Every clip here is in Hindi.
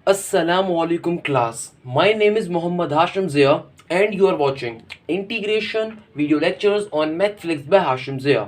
Assalamualaikum class. My name is Muhammad Hashim Zia and you are watching Integration video lectures on Mathflix by Hashim Zia.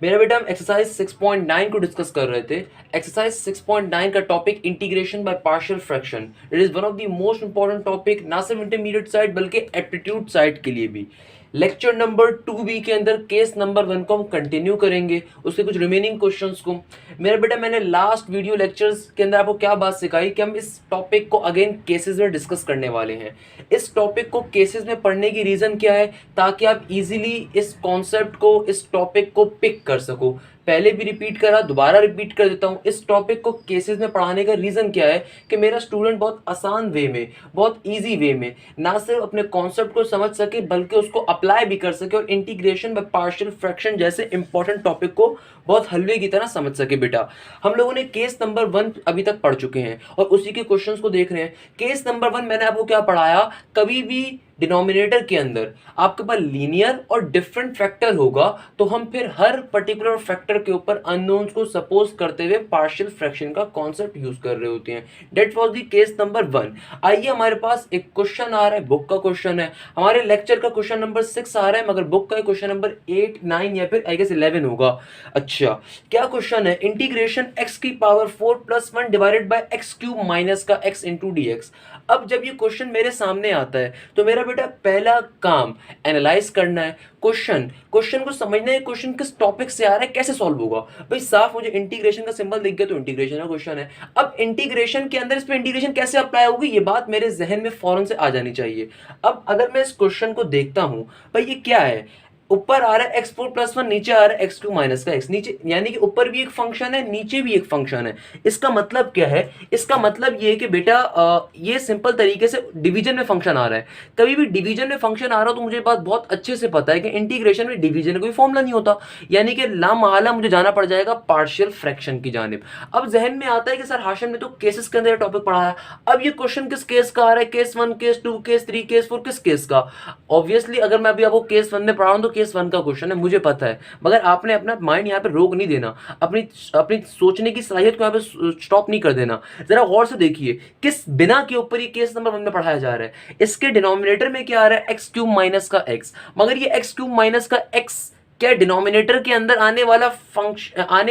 मेरा बेटा हम एक्सरसाइज 6.9 को डिस्कस कर रहे थे। एक्सरसाइज 6.9 का topic integration by partial fraction. It is one of the most important topic, ना सिर्फ इंटरमीडिएट साइड बल्कि एप्टीट्यूड साइड के लिए भी। लेक्चर नंबर 2B के अंदर केस नंबर 1 को हम कंटिन्यू करेंगे, उसके कुछ रिमेनिंग क्वेश्चंस को। मेरा बेटा मैंने लास्ट वीडियो लेक्चर्स के अंदर आपको क्या बात सिखाई कि हम इस टॉपिक को अगेन केसेस में डिस्कस करने वाले हैं। इस टॉपिक को केसेस में पढ़ने की रीज़न क्या है, ताकि आप इजीली इस कॉन्सेप्ट को, इस टॉपिक को पिक कर सको। पहले भी रिपीट करा, दोबारा रिपीट कर देता हूँ। इस टॉपिक को केसेस में पढ़ाने का रीज़न क्या है कि मेरा स्टूडेंट बहुत आसान वे में, बहुत इजी वे में ना सिर्फ अपने कॉन्सेप्ट को समझ सके बल्कि उसको अप्लाई भी कर सके और इंटीग्रेशन बाय पार्शियल फ्रैक्शन जैसे इंपॉर्टेंट टॉपिक को बहुत हलवे की तरह समझ सके। बेटा हम लोगों ने केस नंबर 1 अभी तक पढ़ चुके हैं और उसी के क्वेश्चंस को देख रहे हैं। केस नंबर 1 मैंने आपको क्या पढ़ाया, कभी भी डिनोमिनेटर के अंदर आपके पास लीनियर और डिफरेंट फैक्टर होगा तो हम फिर हर पर्टिकुलर फैक्टर के ऊपर अननोन्स को सपोज करते हुए पार्शियल फ्रैक्शन का कॉन्सेप्ट यूज कर रहे होते हैं। That was the case number 1। आइए हमारे पास एक क्वेश्चन आ रहा है, बुक का क्वेश्चन है। हमारे लेक्चर का क्वेश्चन नंबर 6 आ रहा है, मगर बुक का क्वेश्चन नंबर 8, 9 या फिर आई गेस 11 होगा। अच्छा, क्या क्वेश्चन है, इंटीग्रेशन x की power 4 + 1 divided bye x³ minus का x इंटू dx। अब जब ये क्वेश्चन मेरे सामने आता है तो मेरा बेटा पहला काम एनालाइज करना है क्वेश्चन को समझना है, क्वेश्चन किस टॉपिक से आ रहा है, कैसे सॉल्व होगा। भाई साफ मुझे इंटीग्रेशन का सिंबल दिख गया तो इंटीग्रेशन का क्वेश्चन है। अब इंटीग्रेशन के अंदर इस पे इंटीग्रेशन कैसे अप्लाई होगी, ये बात मेरे जहन में फौरन से आ जानी चाहिए। अब अगर मैं इस क्वेश्चन को देखता हूं, भाई ये क्या है, ऊपर आ रहा है x4 + 1, नीचे आ रहा है x2 माइनस का x। नीचे यानी कि ऊपर भी एक फंक्शन है, नीचे भी एक फंक्शन है। इसका मतलब क्या है, इसका मतलब ये है कि बेटा ये सिंपल तरीके से डिवीजन में फंक्शन आ रहा है। कभी भी डिवीजन में फंक्शन आ रहा हो तो मुझे बात बहुत अच्छे से पता है कि इंटीग्रेशन में डिवीजन का कोई फॉर्मूला नहीं होता, यानी कि लामहला मुझे जाना पड़ जाएगा पार्शियल फ्रैक्शन की जानिब। अब जहन में आता है कि सर हाशिम ने तो केसेस के अंदर टॉपिक पढ़ाया, अब ये क्वेश्चन किस केस का आ रहा है, केस 1, केस 2, केस 3, केस 4, किस केस का। ऑब्वियसली अगर मैं अभी आपको केस 1 में पढ़ा हूं तो केस 1 का क्वेश्चन है, मुझे पता है, मगर आपने अपना माइंड यहाँ पे रोक नहीं देना, अपनी अपनी सोचने की सलाहियत को यहाँ पे स्टॉप नहीं कर देना। जरा गौर से देखिए किस बिना के ऊपर ये केस नंबर 1 में पढ़ाया जा रहा है। इसके डिनोमिनेटर में क्या आ रहा है, x³ माइनस का x, मगर ये x³ माइनस का x क्या डिनोमिनेटर के अंदर आने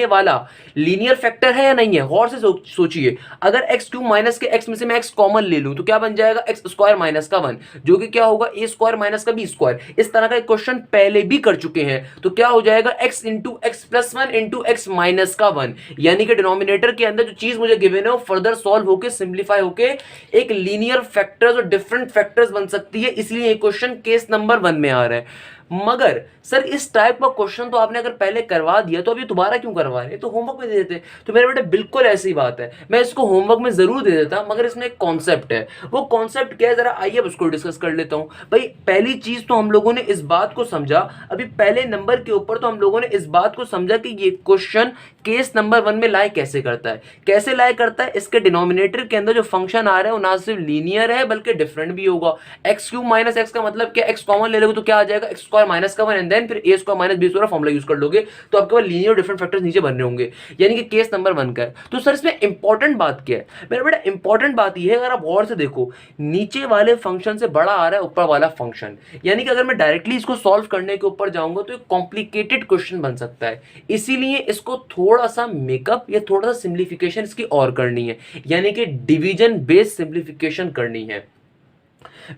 वाला लीनियर फैक्टर है या नहीं है। गौर से सोचिए, अगर x³ माइनस के x में से मैं x कॉमन ले लूं तो क्या बन जाएगा, x² माइनस का 1, जो कि क्या होगा a² माइनस का b²। इस तरह का एक क्वेश्चन पहले भी कर चुके हैं, तो क्या हो जाएगा x into x plus 1 into x minus का 1, यानी कि डिनोमिनेटर के अंदर जो चीज मुझे गिवन है वो फर्दर सॉल्व होकर सिंप्लीफाई होकर एक लीनियर फैक्टर्स और डिफरेंट फैक्टर्स बन सकती है। इसलिए ये क्वेश्चन केस नंबर 1 में आ रहा है। मगर सर इस टाइप का क्वेश्चन तो आपने अगर पहले करवा दिया तो अभी दोबारा क्यों करवा रहे, तो होमवर्क में दे देते। तो मेरे बेटे बिल्कुल ऐसी बात है, मैं इसको होमवर्क में जरूर दे देता, मगर इसमें एक कॉन्सेप्ट है। वो कॉन्सेप्ट क्या है, जरा आइए अब उसको डिस्कस कर लेता हूं। भाई पहली चीज तो हम लोगों ने इस बात को समझा, अभी पहले नंबर के ऊपर तो हम लोगों ने इस बात को समझा कि ये क्वेश्चन केस नंबर 1 में लाई कैसे करता है। कैसे लाई करता है, इसके डिनोमिनेटर के अंदर जो फंक्शन आ रहा है वो ना सिर्फ लीनियर है बल्कि डिफरेंट भी होगा। x³ माइनस x का मतलब क्या, x कॉमन ले लोगे तो क्या आ जाएगा, x² माइनस का 1 एंड देन फिर a² minus b² formula use कर लोगे तो आपके पास लीनियर और डिफरेंट फैक्टर्स नीचे बन रहे होंगे, यानी कि केस नंबर 1 का है। तो सर इसमें इंपॉर्टेंट बात क्या है, मेरा बेटा इंपॉर्टेंट बात यह है, अगर आप गौर से देखो नीचे वाले फंक्शन से बड़ा आ रहा है ऊपर वाला फंक्शन, यानी कि अगर मैं डायरेक्टली इसको सॉल्व करने के ऊपर जाऊंगा तो एक कॉम्प्लिकेटेड क्वेश्चन बन सकता है। इसीलिए इसको थोड़ा सा मेकअप या थोड़ा सा सिंप्लीफिकेशन इसकी और करनी है, यानी कि डिवीजन बेस्ड सिंप्लीफिकेशन करनी है।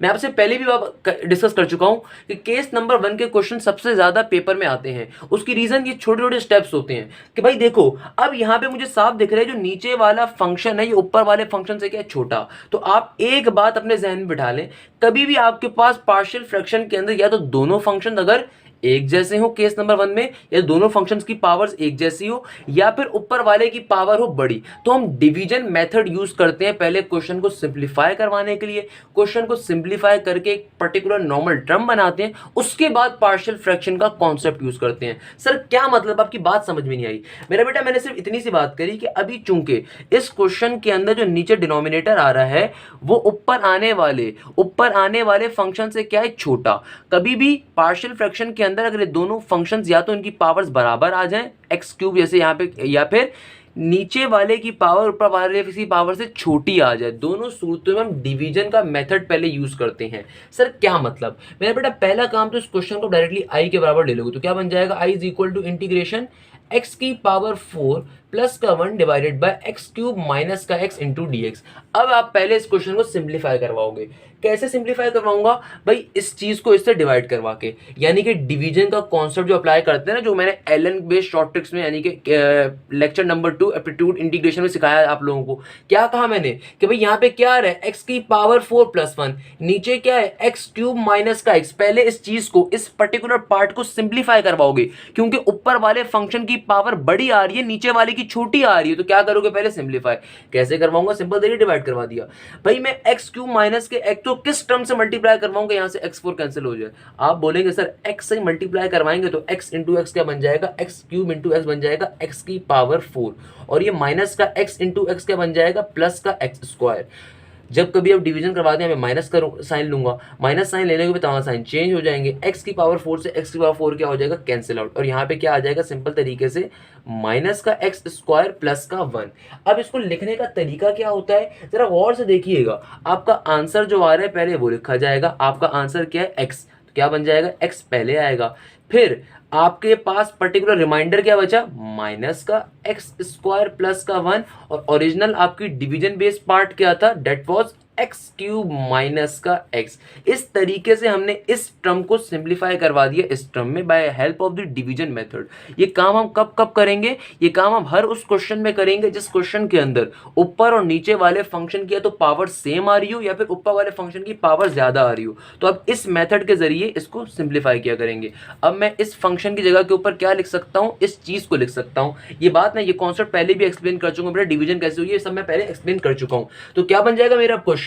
मैं आपसे पहले भी डिस्कस कर चुका हूं कि केस नंबर 1 के क्वेश्चन सबसे ज्यादा पेपर में आते हैं। उसकी रीजन ये छोटे छोटे स्टेप्स होते हैं कि भाई देखो अब यहां पे मुझे साफ दिख रहा है जो नीचे वाला फंक्शन है ये ऊपर वाले फंक्शन से क्या है, छोटा। तो आप एक बात अपने जहन में बिठा लें, कभी भी आपके पास पार्शियल फ्रैक्शन के अंदर या तो दोनों फंक्शन अगर एक जैसे हो केस नंबर 1 में, या दोनों फंक्शंस की पावर्स एक जैसी हो, या फिर ऊपर वाले की पावर हो बड़ी, तो हम डिवीजन मेथड यूज करते हैं पहले क्वेश्चन को सिंप्लीफाई करवाने के लिए। क्वेश्चन को सिंप्लीफाई करके एक पर्टिकुलर नॉर्मल टर्म बनाते हैं, उसके बाद पार्शियल फ्रैक्शन का कॉन्सेप्ट यूज करते हैं। सर क्या मतलब, आपकी बात समझ में नहीं आई। मेरा बेटा मैंने सिर्फ इतनी सी बात करी कि अभी चूंकि इस क्वेश्चन के अंदर जो नीचे डिनोमिनेटर आ रहा है वो ऊपर आने वाले फंक्शन से क्या है, छोटा। कभी भी पार्शियल फ्रैक्शन के अंदर अगर ये दोनों फंक्शंस या तो इनकी पावर्स बराबर आ जाएं x³ जैसे यहाँ पे, या फिर नीचे वाले की पावर ऊपर वाले की पावर से छोटी आ जाए। दोनों सूत्रों में हम डिवीजन का मेथड पहले यूज करते हैं। सर क्या मतलब? मेरा बेटा पहला काम तो इस क्वेश्चन को डायरेक्टली आई के बराबर ले लोगे तो क्या बन जाएगा, I is equal to integration x की पावर 4 प्लस का 1 divided by x cube minus का एक्स इंटू डी एक्स। अब आप पहले इस क्वेश्चन को सिंप्लीफाई करवाओगे। कैसे सिंप्लीफाई करवाऊंगा भाई? इस चीज को इससे डिवाइड करवा के, यानी कि डिवीजन का कॉन्सेप्ट जो अप्लाई करते हैं ना, जो मैंने एलन बेस्ड शॉर्ट ट्रिक्स में यानी कि लेक्चर नंबर 2 एप्टीट्यूड इंटीग्रेशन में सिखाया है आप लोगों को। क्या कहा मैंने कि भाई यहाँ पे क्या आ रहा है, एक्स की पावर 4 प्लस 1, नीचे क्या है एक्स क्यूब माइनस का एक्स। पहले इस चीज को, इस पर्टिकुलर पार्ट को सिंप्लीफाई करवाओगे, क्योंकि ऊपर वाले फंक्शन की पावर बड़ी आ रही है, नीचे वाले की छोटी आ रही है। तो क्या करोगे, पहले सिंप्लीफाई। कैसे करवाऊंगा? सिंपल तरीके डिवाइड करवा दिया भाई। मैं एक्स क्यूब माइनस के एक्स तो किस टर्म से मल्टीप्लाई करवाऊंगा, यहां से x4 कैंसिल हो जाए। आप बोलेंगे सर x से मल्टीप्लाई करवाएंगे तो x इंटू एक्स क्या बन जाएगा, एक्स क्यूब इंटू एक्स बन जाएगा x की पावर 4, और ये माइनस का x इंटू एक्स क्या बन जाएगा, प्लस का एक्स स्क्वायर। जब कभी आप डिवीजन करवाते हैं मैं माइनस करूँ साइन लूंगा, माइनस साइन लेने के बाद तमाम साइन चेंज हो जाएंगे। x की पावर 4 से x की पावर 4 क्या हो जाएगा, कैंसिल आउट, और यहाँ पे क्या आ जाएगा सिंपल तरीके से माइनस का एक्स स्क्वायर प्लस का 1। अब इसको लिखने का तरीका क्या होता है, जरा गौर से देखिएगा। आपका आंसर जो आ रहा है पहले वो लिखा जाएगा। आपका आंसर क्या है, x, तो क्या बन जाएगा, x पहले आएगा। फिर आपके पास पर्टिकुलर रिमाइंडर क्या बचा, माइनस का एक्स स्क्वायर प्लस का 1, और ओरिजिनल आपकी डिवीजन बेस्ड पार्ट क्या था, that was x cube minus का एक्स। इस तरीके से हमने इस टर्म को सिंप्लीफाई करवा दिया इस टर्म में by help of the division method. ये काम हम कब कब करेंगे, ये काम हम हर उस क्वेश्चन में करेंगे जिस क्वेश्चन के अंदर ऊपर और नीचे वाले फंक्शन की या तो पावर सेम आ रही हो या फिर ऊपर वाले फंक्शन की पावर ज्यादा आ रही हो। तो अब इस मेथड के जरिए इसको सिंप्लीफाई किया करेंगे। अब मैं इस फंक्शन की जगह के ऊपर क्या लिख सकता हूँ, इस चीज को लिख सकता हूँ। ये बात ना, ये कॉन्सेप्ट पहले भी एक्सप्लेन कर चुका हूँ, बेटा डिवीजन कैसे हुई है सब मैं पहले एक्सप्लेन कर चुका हूँ। तो क्या बन जाएगा मेरा क्वेश्चन,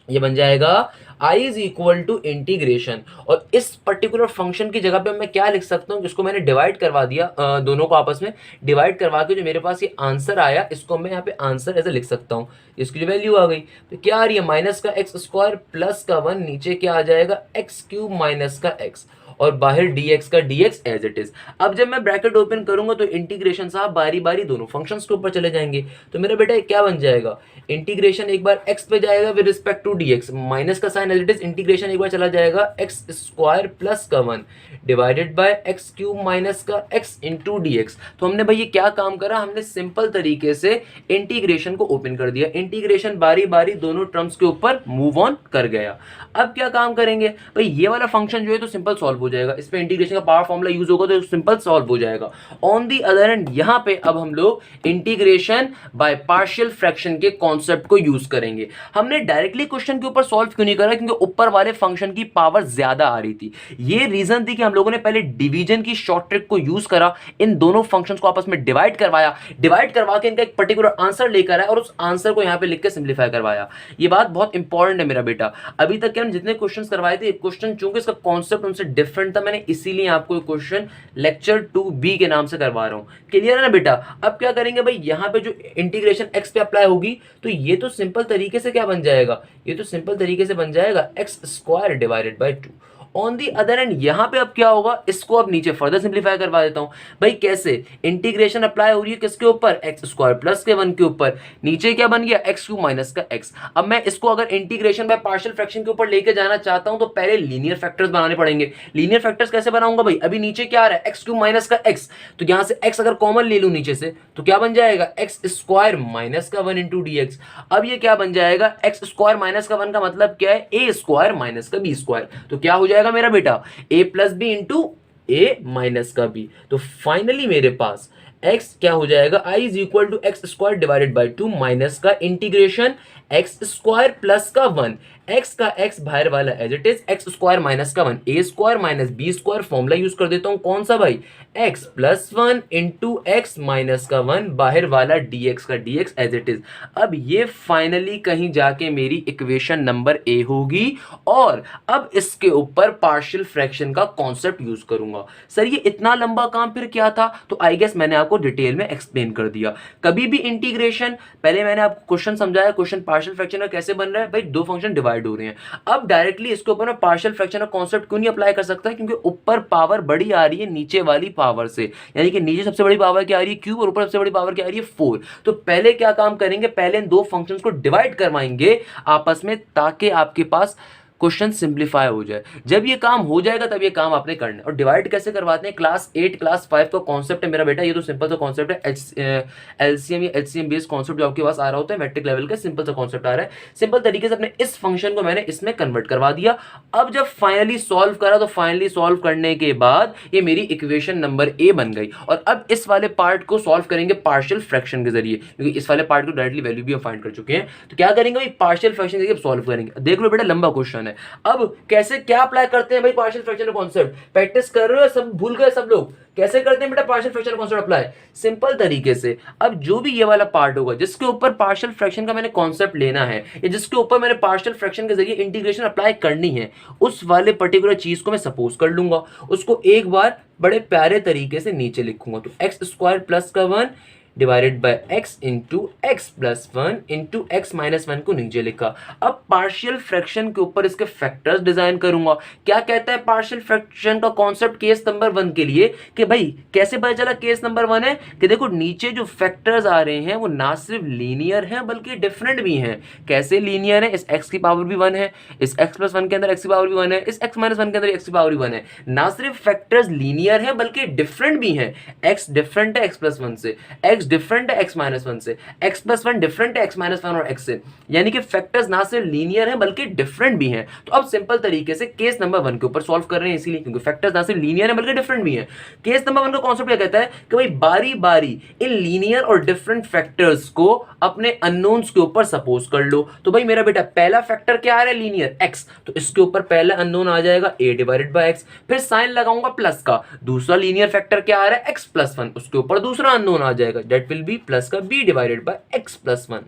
ये बन जाएगा I is equal to integration, और इस पर्टिकुलर फंक्शन की जगह पे मैं क्या लिख सकता हूँ, जिसको मैंने डिवाइड करवा दिया, दोनों को आपस में डिवाइड करवा के जो मेरे पास ये आंसर आया, इसको मैं यहाँ पे आंसर ऐसे लिख सकता हूँ। इसकी जो वैल्यू आ गई तो क्या आ रही है, माइनस का एक्स स्क्वायर प्लस का 1, नीचे क्या आ जाएगा एक्स क्यूब माइनस का एक्स, और बाहर dx का dx एज इट इज। अब जब मैं ब्रैकेट ओपन करूंगा तो इंटीग्रेशन साहब बारी बारी दोनों फंक्शंस के ऊपर चले जाएंगे। तो मेरा बेटा क्या बन जाएगा, इंटीग्रेशन एक बार x पे जाएगा with respect to dx, minus का sign as it is, integration एक बार चला जाएगा एक्स स्क्वायर प्लस का 1 divided by x cube minus का x इंटू dx। तो हमने भाई ये क्या काम करा, हमने सिंपल तरीके से इंटीग्रेशन को ओपन कर दिया। इंटीग्रेशन बारी बारी दोनों टर्म्स के ऊपर मूव ऑन कर गया। अब क्या काम करेंगे भाई, ये वाला फंक्शन जो है तो सिंपल सॉल्व हो जाएगा, इस पे इंटीग्रेशन का पावर फॉर्मूला यूज होगा तो सिंपल सॉल्व हो जाएगा। ऑन दी अदर एंड यहाँ पे अब हम लोग इंटीग्रेशन बाय पार्शियल फ्रैक्शन के कॉन्सेप्ट को यूज करेंगे। हमने डायरेक्टली क्वेश्चन के ऊपर सॉल्व क्यों नहीं करा, क्योंकि ऊपर वाले फंक्शन की पावर ज्यादा आ रही थी। ये रीजन थी कि हम लोगों ने पहले डिवीजन की शॉर्ट ट्रिक को यूज करा, इन दोनों फंक्शंस को आपस में डिवाइड करवाया, डिवाइड करवा के इनका एक पर्टिकुलर आंसर लेकर आया और उस आंसर को यहाँ पे लिख के सिंप्लीफाई करवाया। ये बात बहुत इंपॉर्टेंट है मेरा बेटा। अभी तक के हम जितने क्वेश्चंस करवाए थे, क्वेश्चन चूंकि इसका कॉन्सेप्ट उनसे डिफरेंट था, मैंने इसीलिए आपको क्वेश्चन लेक्चर 2B के नाम से करवा रहा हूं। क्लियर है ना बेटा? अब क्या करेंगे भाई, यहां पे जो इंटीग्रेशन x पे अप्लाई होगी तो ये तो सिंपल तरीके से क्या बन जाएगा, ये तो सिंपल तरीके से बन जाएगा x square divided by 2। On the other and यहां पे अब क्या होगा, इसको अब नीचे फर्दर सिंप्लीफाई करवा देता हूं। भाई कैसे, इंटीग्रेशन अप्लाई हो रही है किसके ऊपर, एक्स स्क्वायर प्लस के 1 के ऊपर, नीचे क्या बन गया एक्स क्यूब माइनस का एक्स। अब मैं इसको अगर इंटीग्रेशन बाय पार्शियल फ्रैक्शन के ऊपर लेके जाना चाहता हूं तो पहले लीनियर फैक्टर्स बनाने पड़ेंगे। लीनियर फैक्टर्स कैसे बनाऊंगा भाई, अभी नीचे क्या आ रहा है एक्स क्यूब माइनस का एक्स, तो यहां से एक्स अगर कॉमन ले लूं नीचे से तो क्या बन जाएगा एक्स स्क्वायर माइनस का 1 इंटू dx। अब ये क्या बन जाएगा, एक्स स्क्वायर माइनस का 1 का मतलब क्या है, ए स्क्वायर माइनस का बी स्क्वायर। तो क्या हो जाएगा मेरा बेटा, a plus b into a minus का बी। तो फाइनली मेरे पास x क्या हो जाएगा, i is equal to x square divided by 2 minus का इंटीग्रेशन एक्स स्क्वायर प्लस का 1, x का x बाहर वाला as it is, x square minus का 1, a square minus b square, formula use कर देता हूं कौन सा भाई, x plus 1 into x minus का 1, बाहर वाला dx का dx एज इट इज। अब ये फाइनली कहीं जाके मेरी इक्वेशन नंबर ए होगी, और अब इसके ऊपर पार्शियल फ्रैक्शन का कॉन्सेप्ट यूज करूंगा। सर ये इतना लंबा काम फिर क्या था, तो आई गेस मैंने आपको को डिटेल में एक्सप्लेन कर दिया। कभी भी इंटीग्रेशन, पहले मैंने आपको क्वेश्चन समझाया, क्वेश्चन पार्शियल फ्रैक्शन का कैसे बन रहा है भाई, दो फंक्शन डिवाइड हो रहे हैं। अब डायरेक्टली इसके ऊपर मैं पार्शियल फ्रैक्शन का कॉन्सेप्ट क्यों नहीं अप्लाई कर सकता, क्योंकि ऊपर पावर बड़ी आ रही है नीचे वाली पावर से, यानी कि नीचे सबसे बड़ी पावर क्या आ रही है क्यूब, और ऊपर सबसे बड़ी पावर क्या आ रही है 4। तो पहले क्या काम करेंगे, पहले इन दो फंक्शंस को डिवाइड करवाएंगे आपस में, ताकि आपके पास क्वेश्चन सिंप्लीफाई हो जाए। जब ये काम हो जाएगा तब ये काम आपने करना है। और डिवाइड कैसे करवाते हैं, क्लास 8 क्लास 5 का कॉन्सेप्ट है मेरा बेटा, ये तो सिंपल सा कॉन्सेप्ट है, एलसीएम या एचसीएम बेस्ड कॉन्सेप्ट जो आपके पास आ रहा होता है, मैट्रिक लेवल का सिंपल सा कॉन्सेप्ट आ रहा है। सिंपल तरीके से अपने इस फंक्शन को मैंने इसमें कन्वर्ट करवा दिया। अब जब फाइनली सॉल्व करा तो फाइनली सॉल्व करने के बाद ये मेरी इक्वेशन नंबर ए बन गई। और अब इस वाले पार्ट को सॉल्व करेंगे पार्शियल फ्रैक्शन के जरिए, क्योंकि इस वाले पार्ट को डायरेक्टली वैल्यू भी हम फाइंड कर चुके हैं। तो क्या करेंगे भाई, पार्शियल फ्रैक्शन के जरिए सॉल्व करेंगे। देख लो बेटा लंबा क्वेश्चन है। अब कैसे क्या अप्लाई करते हैं भाई पार्शियल फ्रैक्शन का कॉन्सेप्ट, प्रैक्टिस कर रहे हो, सब भूल गए सब लोग, कैसे करते हैं बेटा partial fraction concept apply, simple तरीके से। अब जो भी ये वाला पार्ट होगा जिसके ऊपर पार्शियल फ्रैक्शन का मैंने कॉन्सेप्ट लेना है, या जिसके ऊपर मैंने पार्शियल फ्रैक्शन के जरिए इंटीग्रेशन अप्लाई करनी है, उस वाले पर्टिकुलर चीज को मैं सपोज कर लूंगा, उसको एक बार बड़े प्यारे तरीके से नीचे लिखूंगा। तो एक्स स्क्वायर प्लस का 1 divided by x into x plus 1 into x minus 1 को नीचे लिखा। अब पार्शियल फ्रैक्शन के ऊपर इसके फैक्टर्स डिजाइन करूंगा। क्या कहता है पार्शियल फ्रैक्शन का कॉन्सेप्ट केस नंबर 1 के लिए, कि भाई कैसे पता चला केस नंबर 1 है, कि देखो नीचे जो फैक्टर्स आ रहे हैं वो ना सिर्फ लीनियर हैं बल्कि डिफरेंट भी हैं। कैसे लीनियर है, इस एक्स की पावर भी 1 है, इस एक्स प्लस 1 के अंदर एक्स की पावर भी 1 है, इस एक्स माइनस 1 के अंदर एक्स की पावर भी 1 है। ना सिर्फ फैक्टर्स लीनियर है बल्कि डिफरेंट भी हैं। एक्स डिफरेंट है एक्स प्लस 1 से, एक्स डिफरेंट है एक्स माइनस 1 से, एक्स प्लस 1 डिफरेंट है एक्स माइनस 1 और एक्स से, यानी कि फैक्टर्स ना सिर्फ लीनियर हैं बल्कि डिफरेंट भी हैं। तो अब सिंपल तरीके से केस नंबर 1 के ऊपर सॉल्व कर रहे हैं, इसीलिए क्योंकि फैक्टर्स ना सिर्फ लीनियर हैं बल्कि डिफरेंट भी हैं। केस नंबर 1 का कॉन्सेप्ट क्या कहता है कि भाई बारी बारी इन लीनियर और डिफरेंट फैक्टर्स को अपने अननोन्स के ऊपर सपोज कर लो। तो भाई मेरा बेटा पहला फैक्टर क्या आ रहा है लीनियर एक्स, तो इसके ऊपर पहला अननोन आ जाएगा a डिवाइडेड बाय एक्स, फिर साइन लगाऊंगा प्लस का। दूसरा लीनियर फैक्टर क्या आ रहा है एक्स प्लस 1, उसके ऊपर दूसरा अननोन आ जाएगा, दैट विल बी प्लस का b divided by x plus 1।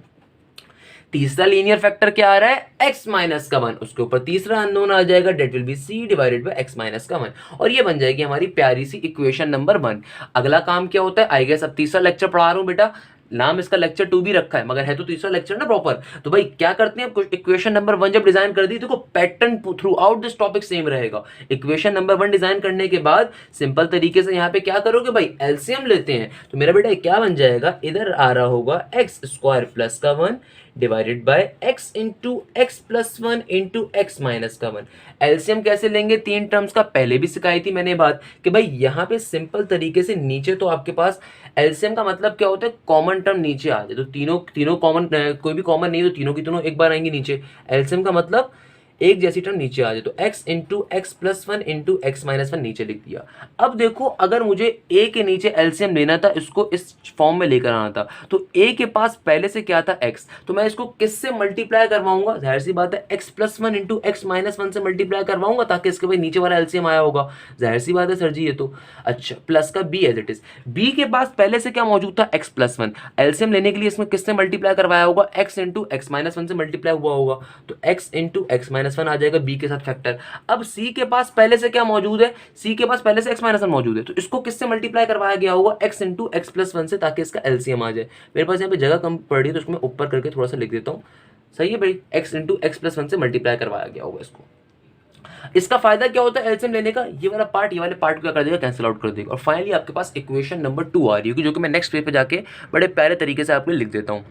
तीसरा लीनियर फैक्टर क्या आ रहा है x माइनस का 1, उसके ऊपर तीसरा अननोन आ जाएगा, that will be c divided by x minus का 1। और ये बन जाएगी हमारी प्यारी सी इक्वेशन नंबर 1। अगला काम क्या होता है, आई गेस अब तीसरा लेक्चर पढ़ा रहा हूं बेटा, नाम इसका लेक्चर 2 भी रखा है मगर है तो तीसरा लेक्चर ना प्रॉपर। तो भाई क्या करते हैं, कुछ इक्वेशन नंबर 1 जब डिजाइन कर दी, देखो pattern through out this topic same रहेगा। इक्वेशन नंबर 1 डिजाइन करने के बाद सिंपल तरीके से यहाँ पे क्या करोगे भाई, एलसीएम लेते हैं। तो मेरा बेटा क्या बन जाएगा, इधर आ रहा होगा एक्स स्क्वायर प्लस का 1 divided by x into x plus 1 into x minus का 1। एलसीएम कैसे लेंगे, 3 टर्म्स का पहले भी सिखाई थी मैंने बात, कि भाई यहाँ पे सिंपल तरीके से नीचे तो आपके पास एलसीएम का मतलब क्या होता है, कॉमन टर्म नीचे आ जाए। तो तीनों कॉमन, कोई भी कॉमन नहीं तो तीनों की तीनों एक बार आएंगी नीचे। एलसीएम का मतलब एक जैसी टर्म नीचे आ जाए, तो x into x plus 1 into x minus 1 नीचे लिख दिया। अब देखो अगर मुझे a के नीचे एलसीएम लेना था, इसको इस फॉर्म में लेकर आना था, तो a के पास पहले से क्या था x, तो मैं इसको किससे मल्टीप्लाई करवाऊंगा, जाहिर सी बात है x plus 1 into x minus 1 से मल्टीप्लाई करवाऊंगा, ताकि इसके भाई नीचे वाला एलसीएम आया होगा। जाहिर सी बात है सर जी ये तो। अच्छा प्लस का b as it is, b के पास पहले से क्या मौजूद था x प्लस 1, एलसीएम लेने के लिए इसमें किससे मल्टीप्लाई करवाया होगा, x इंटू एक्स माइनस 1 से मल्टीप्लाई हुआ होगा, तो x इंटू एक्स माइनस 1 आ जाएगा b के साथ फैक्टर। अब c के पास पहले से क्या मौजूद है, c के पास पहले से x माइनस 1 मौजूद है, तो इसको किससे मल्टीप्लाई करवाया गया होगा, x इंटू एक्स प्लस 1 से, ताकि इसका एलसीएम आ जाए। मेरे पास यहाँ पे जगह कम पड़ रही है तो उसको मैं ऊपर करके थोड़ा सा लिख देता हूँ, सही है भाई, x इंटू एक्स प्लस 1 से मल्टीप्लाई करवाया गया होगा इसको। इसका फायदा क्या होता है एलसीएम लेने का, ये वाला पार्ट ये वाले पार्ट को क्या कर देगा, कैंसिल आउट कर देगा। और फाइनली आपके पास इक्वेशन नंबर 2 आ रही है, जो कि मैं नेक्स्ट पेज पे जाके बड़े प्यारे तरीके से आपको लिख देता हूँ।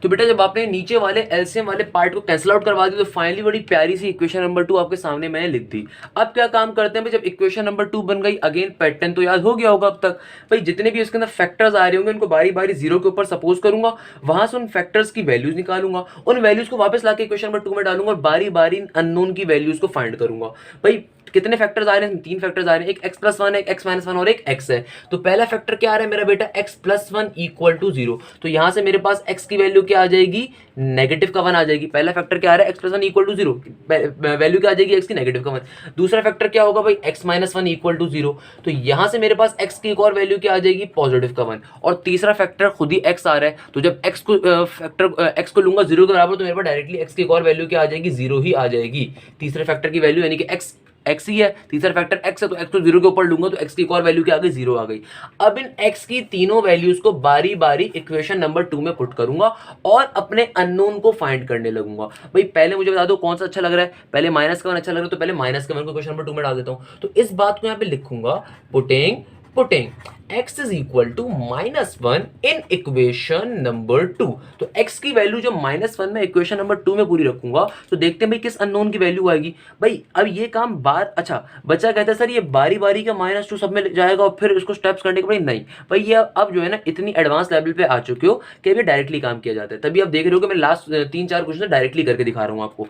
तो बेटा जब आपने नीचे वाले एलसीएम वाले पार्ट को कैंसिल आउट करवा दी, तो फाइनली बड़ी प्यारी सी इक्वेशन नंबर 2 आपके सामने मैंने लिख दी। अब क्या काम करते हैं भाई, जब इक्वेशन नंबर 2 बन गई, अगेन पैटर्न तो याद हो गया होगा अब तक भाई, जितने भी इसके अंदर फैक्टर्स आ रहे होंगे उनको बारी बारी जीरो के ऊपर सपोज करूंगा, वहां से उन फैक्टर्स की वैल्यूज निकालूंगा, उन वैल्यूज को वापस लाके इक्वेशन नंबर 2 में डालूंगा और बारी बारी अननोन की वैल्यूज को फाइंड करूंगा। भाई कितने फैक्टर्स आ रहे हैं, 3 फैक्टर्स आ रहे हैं, एक x प्लस 1 है, एक x माइनस 1 और एक x है। तो पहला फैक्टर क्या आ रहा है मेरा बेटा, x प्लस 1 इक्वल टू 0, तो यहां से मेरे पास x की वैल्यू क्या आ जाएगी, नेगेटिव का 1 आ जाएगी। पहला फैक्टर क्या आ रहा है, x plus 1 equal to 0, value क्या आ जाएगी x की, नेगेटिव का 1। दूसरा फैक्टर क्या होगा भाई, x माइनस 1 इक्वल टू 0, तो यहां से मेरे पास x की एक और वैल्यू क्या आ जाएगी, पॉजिटिव का 1। और तीसरा फैक्टर खुद ही x आ रहा है, तो जब x को फैक्टर x को लूंगा 0 के बराबर, तो मेरे पास डायरेक्टली x की एक और वैल्यू क्या आ जाएगी, 0 ही आ जाएगी। तीसरे फैक्टर की वैल्यू यानी कि x x ही है, तीसरा फैक्टर x है तो x तो 0 के ऊपर लूंगा तो x की एक और वैल्यू क्या आ गई, 0 आ गई। अब इन x की तीनों वैल्यूज को बारी बारी इक्वेशन नंबर 2 में पुट करूंगा और अपने अननोन को फाइंड करने लगूंगा। भाई पहले मुझे बता दो कौन सा अच्छा लग रहा है, पहले माइनस का वन अच्छा लग रहा है तो पहले माइनस का वन को क्वेश्चन नंबर 2 में डाल देता हूं। तो इस बात को यहां पे लिखूंगा, putting x is equal to -1 in equation number 2। तो x की वैल्यू जो -1 में इक्वेशन नंबर 2 में पूरी रखूंगा तो देखते हैं भाई किस अननोन की वैल्यू आएगी। भाई अब ये काम अच्छा बच्चा कहता है सर ये बारी बारी का -2 सब में जाएगा और फिर इसको स्टेप्स करने के बाद नहीं भाई, ये अब जो है ना इतनी एडवांस लेवल पे आ चुके हो कि ये डायरेक्टली काम किया जाता है। तभी आप देख रहे हो कि मैं लास्ट 3-4 क्वेश्चन डायरेक्टली करके दिखा रहा हूँ आपको।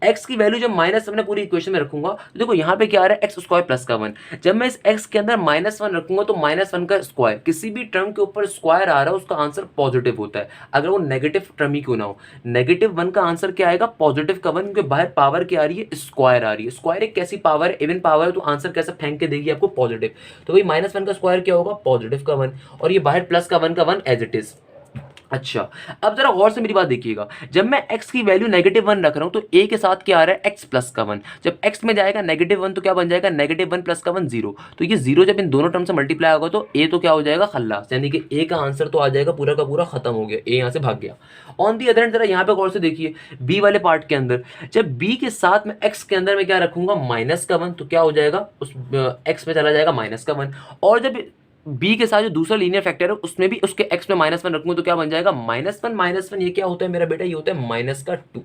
x की वैल्यू जब -1 में पूरी इक्वेशन में रखूंगा तो देखो यहाँ पे क्या आ रहा है, x² प्लस का 1। जब मैं इस x के अंदर -1 रखूंगा तो -1 का स्क्वायर, किसी भी टर्म के ऊपर स्क्वायर आ रहा है उसका आंसर पॉजिटिव होता है, अगर वो नेगेटिव टर्म ही क्यों ना हो। -1 का आंसर क्या आएगा, पॉजिटिव का 1, क्योंकि बाहर पावर क्या आ रही है, स्क्वायर आ रही है। स्क्वायर एक कैसी पावर है, इवन पावर है, तो आंसर कैसा फेंक के देगी आपको, पॉजिटिव। तो भाई -1 का स्क्वायर क्या होगा, पॉजिटिव का 1, और ये बाहर प्लस का 1 का 1 एज इट इज। अच्छा अब जरा गौर से मेरी बात देखिएगा, जब मैं x की वैल्यू -1 रख रहा हूं तो a के साथ क्या आ रहा है, x प्लस का 1। जब x में जाएगा -1 तो क्या बन जाएगा, -1 प्लस का 1 0। तो ये 0 जब इन दोनों टर्म से मल्टीप्लाई होगा तो a तो क्या हो जाएगा, खल्लास, यानी कि a का आंसर तो आ जाएगा पूरा का पूरा खत्म हो गया, a यहां से भाग गया। ऑन दी अदर हैंड जरा यहाँ पे गौर से देखिए, b वाले पार्ट के अंदर जब b के साथ में x के अंदर में क्या रखूंगा, माइनस का 1, तो क्या हो जाएगा, उस x में चला जाएगा माइनस का 1। और जब b के साथ जो दूसरा लीनियर फैक्टर है उसमें भी उसके x में -1 रखूंगा तो क्या बन जाएगा, -1 ये क्या होता है मेरा बेटा, ये होता है -2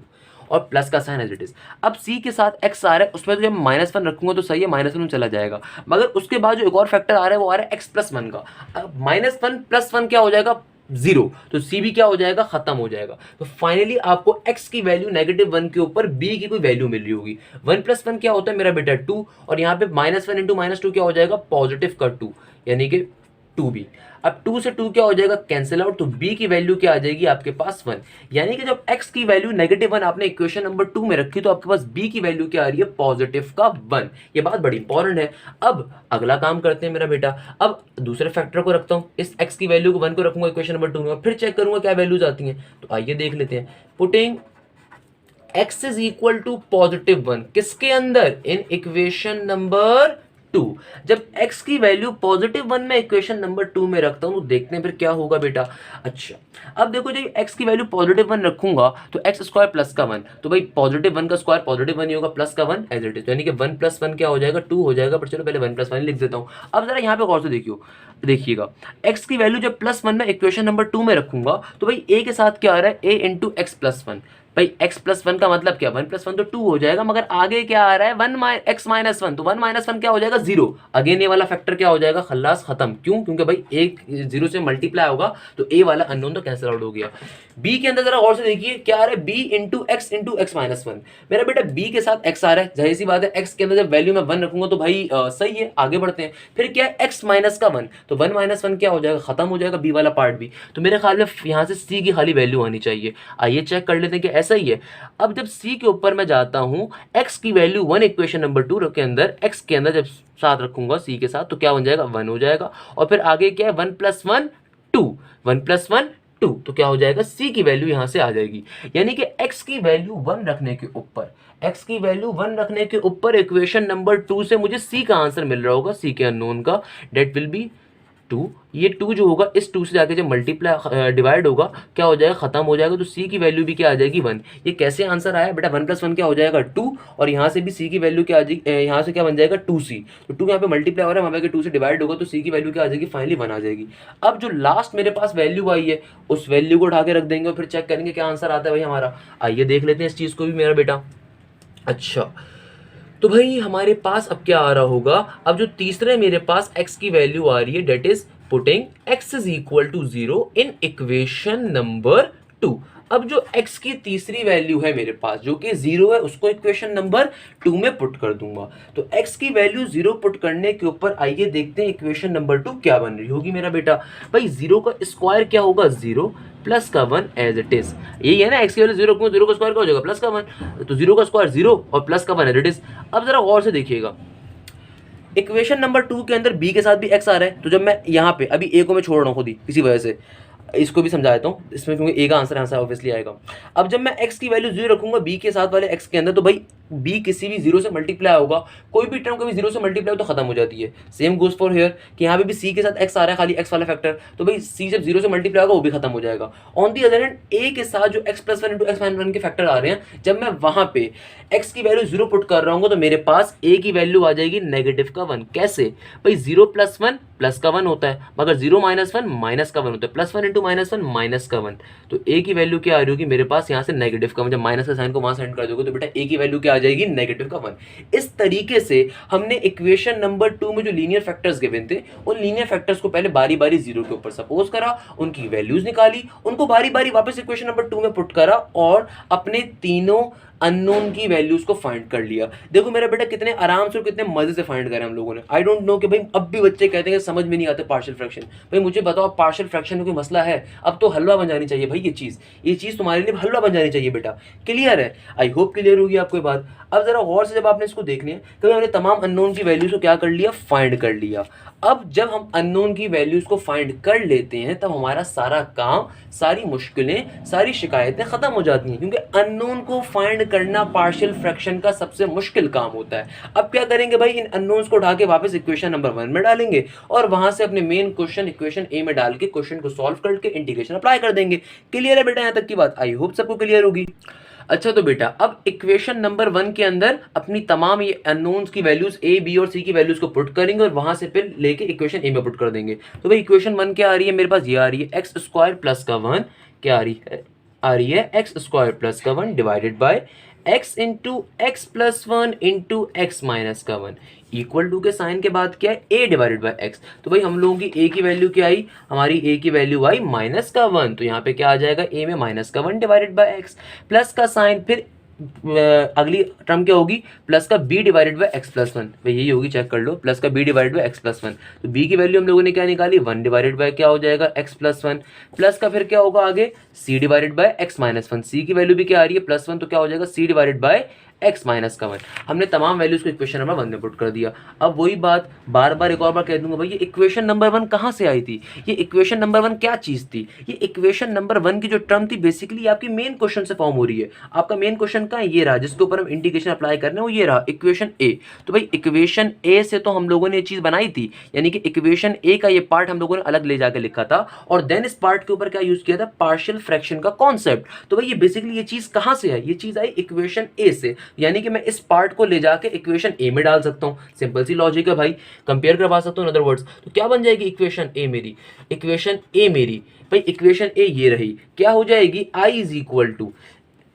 और प्लस का साइन एज इट इज। अब c के साथ x आ रहा है उसमें तो जब -1 रखूंगा तो सही है, -1 में चला जाएगा, मगर उसके बाद जो एक और फैक्टर आ रहा है वो आ रहा है x प्लस 1 का। अब -1 प्लस 1 क्या हो जाएगा, 0, तो c भी क्या हो जाएगा, खत्म हो जाएगा। तो फाइनली आपको x की वैल्यू -1 के ऊपर b की कोई वैल्यू मिल रही होगी। 1 प्लस 1 क्या होता है मेरा बेटा, 2, और यहाँ पे -1 इंटू -2 क्या हो जाएगा, पॉजिटिव का 2, यानी कि 2b। अब 2 से 2 क्या हो जाएगा, कैंसिल आउट, तो b की वैल्यू क्या आ जाएगी आपके पास 1। यानी कि जब x की वैल्यू -1 आपने इक्वेशन नंबर 2 में रखी तो आपके पास b की वैल्यू क्या आ रही है, पॉजिटिव का 1। ये बात बड़ी इंपॉर्टेंट है। अब अगला काम करते हैं मेरा बेटा, अब दूसरे फैक्टर को रखता हूं, इस x की वैल्यू को 1 को रखूंगा इक्वेशन नंबर 2 में और फिर चेक करूंगा क्या वैल्यूज आती हैं। तो आइए देख लेते हैं, putting x is equal to +1 किसके अंदर, इन इक्वेशन नंबर 2। जब x की वैल्यू +1 में इक्वेशन नंबर 2 में रखता हूं तो देखते हैं फिर क्या होगा बेटा। अच्छा अब देखो जब x की वैल्यू +1 रखूंगा तो x² प्लस का 1, तो भाई +1 का स्क्वायर +1 ही होगा, प्लस का 1 एज इट इज, यानी कि 1 प्लस 1 क्या हो जाएगा, 2 हो जाएगा। पर चलो पहले 1 प्लस 1 लिख देता हूं। अब जरा यहाँ पे गौर से देखिएगा, x की वैल्यू जब +1 में इक्वेशन नंबर 2 में रखूंगा तो भाई a के साथ क्या आ रहा है, a इंटू x प्लस 1। भाई x प्लस 1 का मतलब क्या, 1 प्लस 1 तो 2 हो जाएगा, मगर आगे क्या आ रहा है, x माइनस 1, तो 1 माइनस 1 क्या हो जाएगा, 0। अगेन ये वाला फैक्टर क्या हो जाएगा, खल्लास, खत्म। क्यों, क्योंकि भाई एक 0 से मल्टीप्लाई होगा तो a वाला अननोन तो कैंसिल आउट हो गया। b के अंदर जरा और से देखिए क्या आ रहा है, b इंटू x माइनस 1। मेरा बेटा b के साथ x आ रहा है, जाहिर सी बात है x के अंदर जब वैल्यू में 1 रखूंगा तो भाई सही है, आगे बढ़ते हैं। फिर क्या है, x माइनस का 1, तो 1 माइनस 1 क्या हो जाएगा, खत्म हो जाएगा b वाला पार्ट भी। तो मेरे ख्याल में यहाँ से c की खाली वैल्यू आनी चाहिए। आइए चेक कर लेते हैं कि ऐसा ही है। अब जब c के ऊपर मैं जाता हूं, x की वैल्यू 1 इक्वेशन नंबर 2 के अंदर, x के अंदर जब साथ रखूंगा c के साथ तो क्या बन जाएगा, 1 हो जाएगा। और फिर आगे क्या है, 1 प्लस 1 2, 1 प्लस 1 2, तो क्या हो जाएगा, c की वैल्यू यहां से आ जाएगी। यानी कि x की वैल्यू 1 रखने के ऊपर, x की वैल्यू 1 रखने के ऊपर इक्वेशन नंबर 2 से मुझे c का आंसर मिल रहा होगा, c के अननोन का, डेट विल बी 2। ये 2 जो होगा इस 2 से जाके जब मल्टीप्लाई डिवाइड होगा क्या हो जाएगा, खत्म हो जाएगा। तो c की वैल्यू भी क्या आ जाएगी, 1। ये कैसे आंसर आया बेटा, 1 प्लस 1 क्या हो जाएगा, 2, और यहाँ से भी c की वैल्यू क्या आ जाएगी, यहाँ से क्या बन जाएगा, 2c। तो 2 यहाँ पे मल्टीप्लाई हो रहा है, वहाँ पे 2 से डिवाइड होगा तो c की वैल्यू क्या आ जाएगी, फाइनली 1 आ जाएगी। अब जो लास्ट मेरे पास वैल्यू आई है उस वैल्यू को उठा के रख देंगे और फिर चेक करेंगे क्या आंसर आता है भाई हमारा। आइए देख लेते हैं इस चीज़ को भी मेरा बेटा। अच्छा तो भाई हमारे पास अब क्या आ रहा होगा, अब जो तीसरे मेरे पास x की वैल्यू आ रही है, that is putting x is equal to 0 in equation number 2। अब जो x की तीसरी वैल्यू है मेरे पास जो कि 0 है, उसको इक्वेशन नंबर 2 में पुट कर दूंगा। तो x की वैल्यू 0 पुट करने के ऊपर आइए देखते हैं इक्वेशन नंबर 2 क्या बन रही होगी मेरा बेटा। भाई 0 का स्क्वायर क्या होगा, 0 प्लस का 1 एज इट इज। यही है ना, x की वैल्यू 0 का स्क्वायर क्या हो जाएगा, प्लस का 1, तो 0 का स्क्वायर 0 और प्लस का 1 एज इट इज। अब जरा गौर से देखिएगा, इक्वेशन नंबर 2 के अंदर b के साथ भी x आ रहा है, तो जब मैं यहाँ पे अभी a को मैं छोड़ रहा हूँ खुद ही किसी वजह से, इसको भी समझा देता हूँ इसमें, क्योंकि ए का आंसर आंसर ऑब्वियसली आएगा। अब जब मैं एक्स की वैल्यू 0 रखूंगा बी के साथ वाले एक्स के अंदर, तो भाई बी किसी भी 0 से मल्टीप्लाई होगा, कोई भी टर्म कभी 0 से मल्टीप्लाई हो तो खत्म हो जाती है। सेम गोज फॉर हियर कि यहाँ पे भी सी के साथ एक्स आ रहा है, खाली एक्स वाला फैक्टर, तो भाई सी जब 0 से मल्टीप्लाई होगा वो भी खत्म हो जाएगा। ऑन दी अदर हैंड ए के साथ जो x plus one into x minus one के फैक्टर आ रहे हैं, जब मैं वहां पे एक्स की वैल्यू 0 पुट कर रहा हूँ तो मेरे पास ए की वैल्यू आ जाएगी नेगेटिव का 1। कैसे भाई, 0 प्लस 1 प्लस का 1 होता है, मगर 0 माइनस 1 माइनस का 1 होता है, प्लस 1 इंटू माइनस 1 माइनस का 1। तो ए की वैल्यू क्या आ रही होगी मेरे पास यहाँ से नेगेटिव का 1, जब माइनस का साइन को वहां सेंड कर दोगे तो बेटा ए की वैल्यू क्या आ जाएगी नेगेटिव का 1। इस तरीके से हमने इक्वेशन नंबर 2 में जो लीनियर फैक्टर्स गिवन थे उन लीनियर फैक्टर्स को पहले बारी बारी 0 के ऊपर सपोज करा, उनकी वैल्यूज निकाली, उनको बारी बारी वापस इक्वेशन नंबर 2 में पुट करा और अपने तीनों अननोन की वैल्यूज को फाइंड कर लिया। देखो मेरा बेटा कितने आराम से और कितने मजे से फाइंड करा हम लोगों ने। आई डोंट नो कि भाई अब भी बच्चे कहते हैं कि समझ में नहीं आते पार्शियल फ्रैक्शन। भाई मुझे बताओ पार्शियल फ्रैक्शन में कोई मसला है? अब तो हलवा बन जानी चाहिए भाई, ये चीज तुम्हारे लिए हलवा बन जानी चाहिए बेटा। क्लियर है? आई होप क्लियर होगी आपको ये बात। अब जरा गौर से जब आपने इसको देखनी है कि हमने तमाम अननोन की वैल्यूज को क्या कर लिया, फाइंड कर लिया। अब जब हम अननोन की वैल्यूज को फाइंड कर लेते हैं तब हमारा सारा काम, सारी मुश्किलें, सारी शिकायतें खत्म हो जाती हैं, क्योंकि अननोन को फाइंड करना पार्शियल फ्रैक्शन का सबसे मुश्किल काम होता है। अब क्या करेंगे भाई, इन अननोन्स को उठा के वापस इक्वेशन नंबर 1 में डालेंगे और वहां से अपने मेन क्वेश्चन इक्वेशन ए में डाल के क्वेश्चन को सॉल्व करके इंटीग्रेशन अप्लाई कर देंगे। क्लियर है बेटा यहां तक की बात? आई होप सबको क्लियर होगी। अच्छा तो बेटा अब इक्वेशन नंबर 1 के अंदर अपनी तमाम ये अननोन्स की वैल्यूज ए बी और सी की वैल्यूज को पुट करेंगे और वहां से फिर लेके इक्वेशन ए में पुट कर देंगे। तो भाई इक्वेशन 1 क्या आ रही है मेरे पास, ये आ रही है एक्स स्क्वायर प्लस का 1, क्या आ रही है एक्स स्क्वायर प्लस का 1 divided by x into x plus 1 into x minus का 1 इक्वल टू के साइन के बाद क्या है ए डिवाइडेड बाय एक्स। तो भाई हम लोगों की ए की वैल्यू क्या आई, हमारी ए की वैल्यू आई माइनस का 1, तो यहाँ पे क्या आ जाएगा ए में माइनस का 1 डिवाइडेड बाय एक्स प्लस का साइन, फिर अगली टर्म क्या होगी प्लस का b divided by x plus 1, भाई यही होगी, चेक कर लो, प्लस का b divided by x plus 1। तो b की वैल्यू हम लोगों ने क्या निकाली 1 डिवाइडेड बाय क्या हो जाएगा एक्स प्लस 1, प्लस का फिर क्या होगा आगे c divided by x minus 1, c की वैल्यू भी क्या आ रही है प्लस 1, तो क्या हो जाएगा c divided by x minus का 1। हमने तमाम वैल्यूज को इक्वेशन नंबर 1 में पुट कर दिया। अब वही बात बार बार एक और बार कह दूंगा भाई, ये इक्वेशन नंबर 1 कहाँ से आई थी, ये इक्वेशन नंबर 1 क्या चीज थी? ये इक्वेशन नंबर 1 की जो टर्म थी बेसिकली आपकी मेन क्वेश्चन से फॉर्म हो रही है। आपका मेन क्वेश्चन का ये रहा जिसके ऊपर हम इंटीग्रेशन अप्लाई कर रहे हैं, वो ये रहा इक्वेशन ए। तो भाई इक्वेशन ए से तो हम लोगों ने ये चीज बनाई थी, यानी कि इक्वेशन ए का ये पार्ट हम लोगों ने अलग ले जाकर लिखा था और देन इस पार्ट के ऊपर क्या यूज किया था, पार्शियल फ्रैक्शन का कॉन्सेप्ट। तो भाई ये बेसिकली ये चीज कहां से है, ये चीज आई इक्वेशन ए से, यानी कि मैं इस पार्ट को ले जाके इक्वेशन ए में डाल सकता हूं। सिंपल सी लॉजिक है भाई, कंपेयर करवा सकता हूं इन अदर वर्ड्स। तो क्या बन जाएगी इक्वेशन ए मेरी, इक्वेशन ए मेरी भाई इक्वेशन ए ये रही, क्या हो जाएगी आई इज इक्वल टू,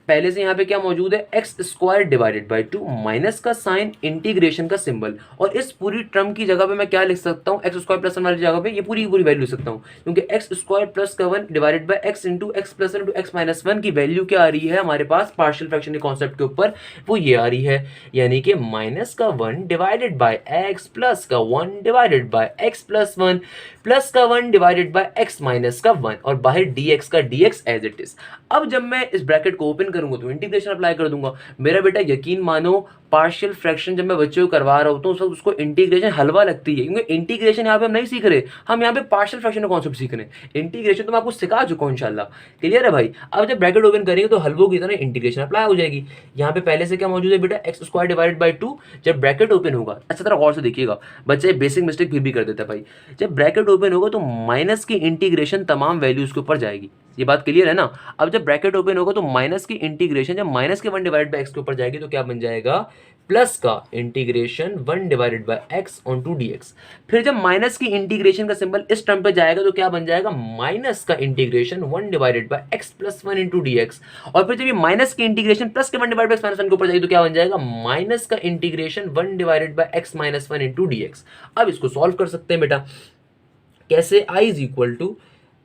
पहले से यहाँ पे क्या मौजूद है x square divided by 2 minus का साइन इंटीग्रेशन का सिंबल, और इस पूरी टर्म की जगह पे मैं क्या लिख सकता हूँ, एक्स स्क्वायर प्लस 1 वाली जगह पे ये पूरी की पूरी वैल्यू लिख सकता हूँ, क्योंकि एक्स स्क्वायर प्लस का 1 divided by x into x plus into x minus 1 की वैल्यू क्या आ रही है हमारे पास पार्शियल फ्रैक्शन के कॉन्सेप्ट के ऊपर, वो ये आ रही है, यानी कि माइनस का 1 डिवाइडेड बाय एक्स प्लस का 1 divided by x plus 1 plus का 1 डिवाइडेड बाय एक्स माइनस का 1 और बाहर dx का dx एज इट इज। अब जब मैं इस ब्रैकेट को ओपन करूंगा तो इंटीग्रेशन अप्लाई कर दूंगा। मेरा बेटा यकीन मानो पार्शियल फ्रैक्शन जब मैं बच्चों को करवा रहा होता हूँ उस वक्त उसको इंटीग्रेशन हलवा लगती है, क्योंकि इंटीग्रेशन यहाँ पे हम नहीं सीख रहे, हम यहाँ पे पार्शियल फ्रैक्शन का कॉन्सेप्ट सीख रहे हैं। इंटीग्रेशन तो मैं आपको सिखा चुका हूँ इंशाल्लाह, क्लियर है भाई। अब जब ब्रैकेट ओपन करेंगे तो हलवों की तरह इंटीग्रेशन अप्लाई हो जाएगी। यहाँ पे पहले से क्या मौजूद है बेटा एक्स स्क्वायर डिवाइडेड बाई 2, जब ब्रैकेट ओपन होगा, अच्छा तरह गौर से देखिएगा, बच्चे बेसिक मिस्टेक फिर भी कर देता है भाई, जब ब्रैकेट ओपन होगा तो माइनस की इंटीग्रेशन तमाम वैल्यूज के ऊपर जाएगी, ये बात क्लियर है ना। अब जब ब्रैकेट ओपन होगा तो माइनस की इंटीग्रेशन जब माइनस के 1 डिवाइड बाय एक्स के ऊपर जाएगी तो क्या बन जाएगा प्लस का integration 1 divided by x on to dx। फिर जब माइनस की इंटीग्रेशन का सिंबल इस टर्म पे जाएगा तो क्या बन जाएगा माइनस का integration 1 divided by x plus 1 into dx। और फिर जब ये माइनस की इंटीग्रेशन प्लस के 1 डिवाइड बाय एक्स माइनस 1 के ऊपर जाएगी तो क्या बन जाएगा माइनस का integration 1 divided by x minus 1 into dx। अब इसको सॉल्व कर सकते हैं बेटा, कैसे, i is equal to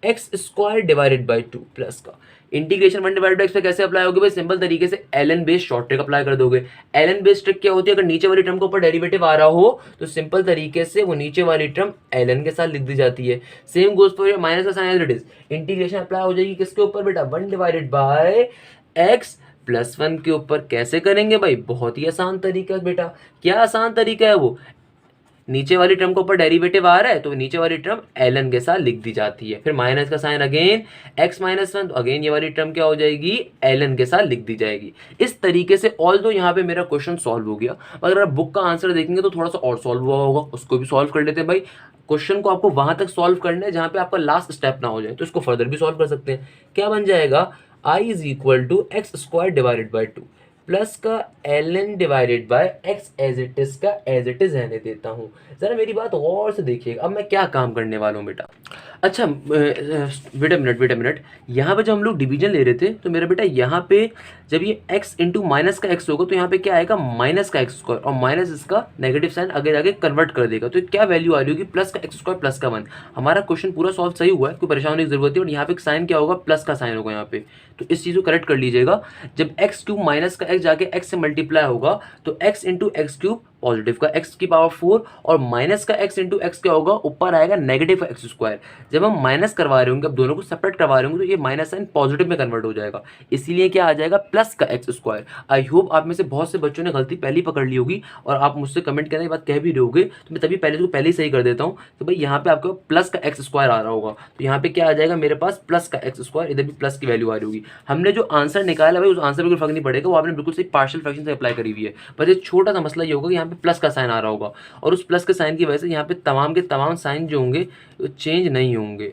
x square divided by 2 plus का इंटीग्रेशन 1 डिवाइडेड बाई एक्स पे कैसे अप्लाई होगी भाई, सिंपल तरीके से ln based short trick apply कर दोगे। ln बेस्ड ट्रिक क्या होती है, अगर नीचे वाली टर्म के ऊपर डेरिवेटिव आ रहा हो तो सिंपल तरीके से वो नीचे वाली टर्म ln के साथ लिख दी जाती है। सेम गोज फॉर माइनस का sign as it is, integration apply हो जाएगी किसके ऊपर बेटा 1 डिवाइडेड बाय एक्स प्लस 1 के ऊपर। कैसे करेंगे भाई, बहुत ही आसान तरीका है बेटा। क्या आसान तरीका है वो, नीचे वाली टर्म के ऊपर डेरिवेटिव आ रहा है तो नीचे वाली टर्म ln के साथ लिख दी जाती है। फिर माइनस का साइन अगेन x-1, तो अगेन ये वाली टर्म क्या हो जाएगी, ln के साथ लिख दी जाएगी। इस तरीके से ऑल्दो यहाँ पे मेरा क्वेश्चन सॉल्व हो गया, अगर आप बुक का आंसर देखेंगे तो थोड़ा सा और सॉल्व हुआ होगा, उसको भी सॉल्व कर लेते हैं भाई। क्वेश्चन को आपको वहां तक सॉल्व करना है जहां पे आपका लास्ट स्टेप ना हो जाए, तो इसको फर्दर भी सॉल्व कर सकते हैं। क्या बन जाएगा, i is equal to x square divided by 2 plus का ln divided by x as it is का एज इट इज रहने देता हूँ। जरा मेरी बात गौर से देखिएगा, अब मैं क्या काम करने वाला हूँ बेटा। अच्छा वेट अ मिनट, यहाँ पे जब हम लोग डिवीजन ले रहे थे तो मेरा बेटा यहाँ पे जब ये x इंटू माइनस का x होगा तो यहाँ पे क्या आएगा, माइनस का एक्स स्क्वायर, और माइनस इसका नेगेटिव साइन आगे जाके कन्वर्ट कर देगा, तो क्या वैल्यू आ रही होगी, प्लस का एक्स स्क्वायर प्लस का 1। हमारा क्वेश्चन पूरा सॉल्व सही हुआ है, कोई परेशान होने की जरूरत है। और यहाँ पे साइन क्या होगा, प्लस का साइन होगा यहाँ पे, तो इस चीज़ को करेक्ट कर लीजिएगा। जब एक्स क्यूब माइनस का एक्स जाके एक्स से मल्टीप्लाई होगा तो x into x cube positive का एक्स की पावर 4 और माइनस का एक्स इंटू एक्स क्या होगा, ऊपर आएगा नेगेटिव का एक्स स्क्वायर। जब हम माइनस करवा रहे होंगे, अब दोनों को सेपरेट करवा रहे होंगे तो ये माइनस साइन पॉजिटिव में कन्वर्ट हो जाएगा, इसीलिए क्या आ जाएगा, प्लस का एक्स स्क्वायर। आई होप आप में से बहुत से बच्चों ने गलती पहले ही पकड़ ली होगी और आप मुझसे कमेंट करने के बाद कह भी रहे होगे, तो मैं तभी पहले तो पहले ही सही कर देता हूँ। तो भाई यहाँ पे आपको प्लस का एक्स स्क्वायर आ रहा होगा, तो यहाँ पे क्या आ जाएगा मेरे पास, प्लस का एक्स स्क्वायर, इधर भी प्लस की वैल्यू आ रही होगी। हमने जो आंसर निकाला भाई उस आंसर में कोई फर्क नहीं पड़ेगा, वो आपने बिल्कुल सही पार्शियल फ्रैक्शन से अप्लाई करी हुई है। बस एक छोटा सा मसला ये होगा कि यहाँ पे प्लस का साइन आ रहा होगा, और उस प्लस के साइन की वजह से यहाँ पे तमाम के तमाम साइन जो होंगे वो चेंज नहीं होंगे।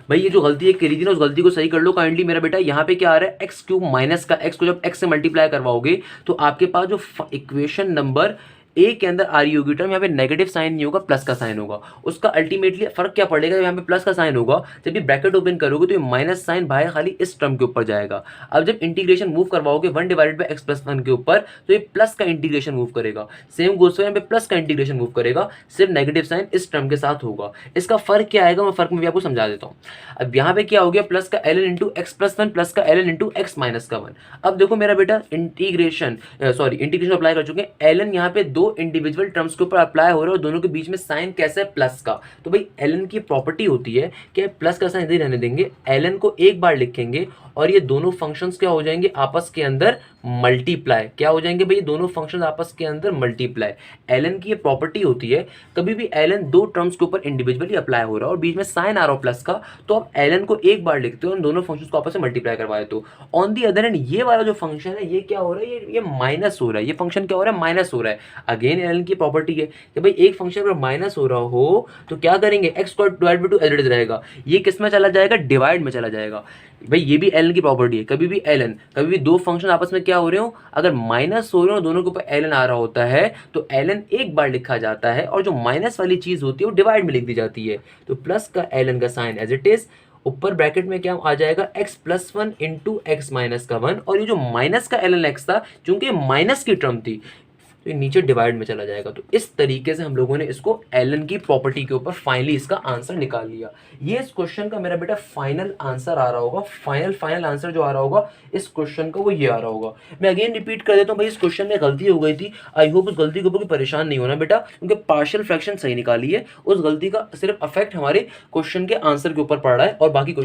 भाई ये जो गलती है करी थी ना, उस गलती को सही कर लो काइंडली मेरा बेटा। यहाँ पे क्या आ रहा है, एक्स क्यूब माइनस का एक्स को जब एक्स से मल्टीप्लाई करवाओगे तो आपके पास जो इक्वेशन नंबर ए के अंदर आ रही होगी टर्म, यहाँ पे नेगेटिव साइन नहीं होगा, प्लस का साइन होगा। उसका अल्टीमेटली फर्क क्या पड़ेगा, यहाँ पे प्लस का साइन होगा, जब ये ब्रैकेट ओपन करोगे तो ये माइनस साइन बाहर खाली इस टर्म के ऊपर जाएगा। अब जब इंटीग्रेशन मूव करवाओगे 1 डिवाइडेड बाई एक्स प्लस 1 के ऊपर, तो ये प्लस का इंटीग्रेशन मूव करेगा, सेम गोस यहाँ पे प्लस का इंटीग्रेशन मूव करेगा, सिर्फ नेगेटिव साइन इस टर्म के साथ होगा। इसका फर्क क्या आएगा, मैं फर्क में भी आपको समझा देता हूँ। अब यहाँ पे क्या हो गया, प्लस का ln into x plus 1 plus का ln इंटू एक्स माइनस का 1। अब देखो मेरा बेटा इंटीग्रेशन अप्लाई कर चुके हैं, ln यहाँ पे दो इंडिविजुअल टर्म्स के ऊपर अप्लाई हो रहा है और दोनों के बीच में साइन कैसा है, प्लस का। तो भाई ln की प्रॉपर्टी होती है कि प्लस का साइन इधर रहने देंगे, ln को एक बार लिखेंगे और ये दोनों फंक्शंस क्या हो जाएंगे, आपस के अंदर मल्टीप्लाई। क्या हो जाएंगे भाई, दोनों फंक्शंस आपस के अंदर मल्टीप्लाई। ln की ये प्रॉपर्टी होती है, कभी भी ln दो टर्म्स के ऊपर इंडिविजुअली अप्लाई हो रहा है और बीच में साइन आ रहा हो प्लस का, तो आप ln को एक बार लिखते हो और दोनों फंक्शंस को आपस में मल्टीप्लाई करवाए। तो ऑन दी अदर एंड ये वाला जो फंक्शन है ये क्या हो रहा है, ये माइनस हो रहा है, ये फंक्शन क्या हो रहा है, माइनस हो रहा है। अगेन ln की प्रॉपर्टी है कि भाई एक फंक्शन अगर माइनस हो रहा हो तो क्या करेंगे, x square divide by 2 as it is रहेगा, ये किस में चला जाएगा, डिवाइड में चला जाएगा। भाई ये भी ln की प्रॉपर्टी है, कभी भी ln, कभी भी दो फंक्शन आपस में क्या हो रहे हो, अगर माइनस हो रहे हो दोनों के ऊपर ln आ रहा होता है तो ln एक बार लिखा जाता है और जो माइनस वाली चीज होती है वो डिवाइड में लिख दी जाती है। तो प्लस का ln का साइन एज इट इज, ऊपर ब्रैकेट में क्या आ जाएगा, x plus 1 into x minus का 1, और ये जो माइनस का ln x था चूंकि माइनस की टर्म थी तो ये नीचे डिवाइड में चला जाएगा। तो इस तरीके से हम लोगों ने इसको ln की प्रॉपर्टी के ऊपर फाइनली इसका आंसर निकाल लिया। ये इस क्वेश्चन का मेरा बेटा फाइनल आंसर आ रहा होगा, फाइनल आंसर जो आ रहा होगा इस क्वेश्चन का वो ये आ रहा होगा। मैं अगेन रिपीट कर देता हूँ भाई, इस क्वेश्चन में गलती हो गई थी, आई होप उस गलती के ऊपर परेशान नहीं होना बेटा, क्योंकि पार्शियल फ्रैक्शन सही निकाली है, उस गलती का सिर्फ अफेक्ट हमारे क्वेश्चन के आंसर के ऊपर पड़ रहा है और बाकी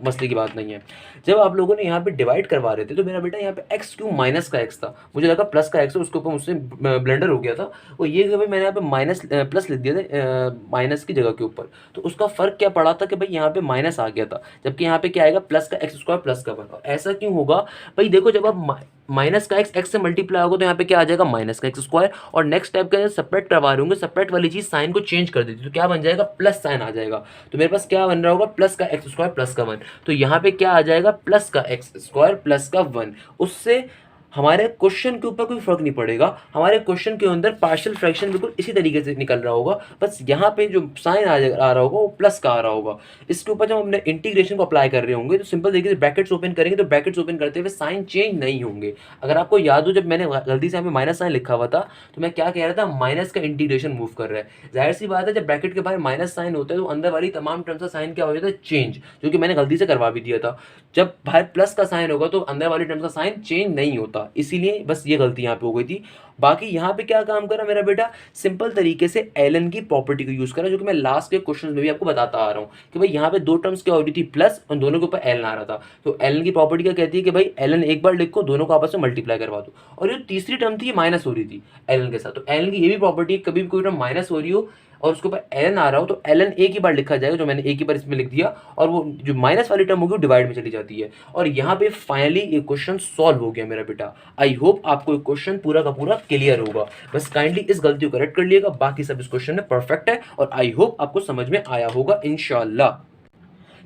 मसले की बात नहीं है। जब आप लोगों ने यहाँ पे डिवाइड करवा रहे थे तो मेरा बेटा यहाँ पे एक्स क्यों माइनस का एक्स था, मुझे लगा प्लस का एक्स है, उसके ऊपर मुझसे ब्लेंडर हो गया था, वो ये कि भाई मैंने यहाँ पे माइनस प्लस लिख दिया था माइनस की जगह के ऊपर, तो उसका फर्क क्या पड़ा था कि भाई यहाँ पे माइनस आ गया था, जबकि यहाँ पे क्या आएगा, प्लस का एक्स स्क्वायर प्लस का 1। ऐसा क्यों होगा भाई, देखो जब आप माइनस का एक्स से मल्टीप्लाई होगा तो यहाँ पे क्या आ जाएगा, माइनस का एक्स स्क्वायर, और नेक्स्ट स्टेप के अंदर सेपरेट करवा रहे होंगे, सेपरेट वाली चीज साइन को चेंज कर देती, तो क्या बन जाएगा, प्लस साइन आ जाएगा। तो मेरे पास क्या बन रहा होगा, प्लस का एक्स स्क्वायर प्लस का 1, तो यहाँ पे क्या आ जाएगा, प्लस का एक्स स्क्वायर प्लस का 1। उससे हमारे क्वेश्चन के ऊपर कोई फर्क नहीं पड़ेगा, हमारे क्वेश्चन के अंदर पार्शियल फ्रैक्शन बिल्कुल इसी तरीके से निकल रहा होगा, बस यहाँ पे जो साइन आ रहा होगा वो प्लस का आ रहा होगा। इसके ऊपर जब हमने इंटीग्रेशन को अप्लाई कर रहे होंगे तो सिंपल तरीके से ब्रैकेट्स ओपन करेंगे, तो ब्रैकेट्स ओपन करते हुए साइन चेंज नहीं होंगे। अगर आपको याद हो जब मैंने गलती से यहाँ पे माइनस साइन लिखा हुआ था तो मैं क्या कह रहा था, माइनस का इंटीग्रेशन मूव कर रहा है। जाहिर सी बात है जब ब्रैकेट के बाहर माइनस साइन होता है तो अंदर वाली तमाम टर्म्स का साइन क्या हो जाता है, चेंज, जो कि मैंने गलती से करवा भी दिया था। जब बाहर प्लस का साइन होगा तो अंदर वाली टर्म्स का साइन चेंज नहीं होता। होता, इसीलिए बस ये गलती यहाँ पे हो गई थी। बाकी यहाँ पे क्या काम करा मेरा बेटा, सिंपल तरीके से एलन की प्रॉपर्टी को यूज करा, जो कि मैं लास्ट के क्वेश्चन में भी आपको बताता आ रहा हूँ कि भाई यहाँ पे दो टर्म्स क्या हो रही थी प्लस, और दोनों के ऊपर एलन आ रहा था। तो एलन की प्रॉपर्टी क्या कहती है कि भाई एलन एक बार लिखो, दोनों को आपस में मल्टीप्लाई करवा दो। और ये तीसरी टर्म थी, ये माइनस हो रही थी एलन के साथ। तो एलन की ये भी प्रॉपर्टी, कभी भी कोई टर्म माइनस हो रही हो और उसके ऊपर एलन आ रहा हो तो एलन एक ही बार लिखा जाएगा, जो मैंने एक ही बार इसमें लिख दिया, और वो जो माइनस वाली टर्म होगी वो डिवाइड में चली जाती है। और यहाँ पे फाइनली ये क्वेश्चन सॉल्व हो गया मेरा बेटा। आई होप आपको ये क्वेश्चन पूरा का पूरा क्लियर होगा। बस काइंडली इस गलती को करेक्ट कर लिएगा, बाकी सब इस क्वेश्चन में परफेक्ट है और आई होप आपको समझ में आया होगा इंशाल्लाह।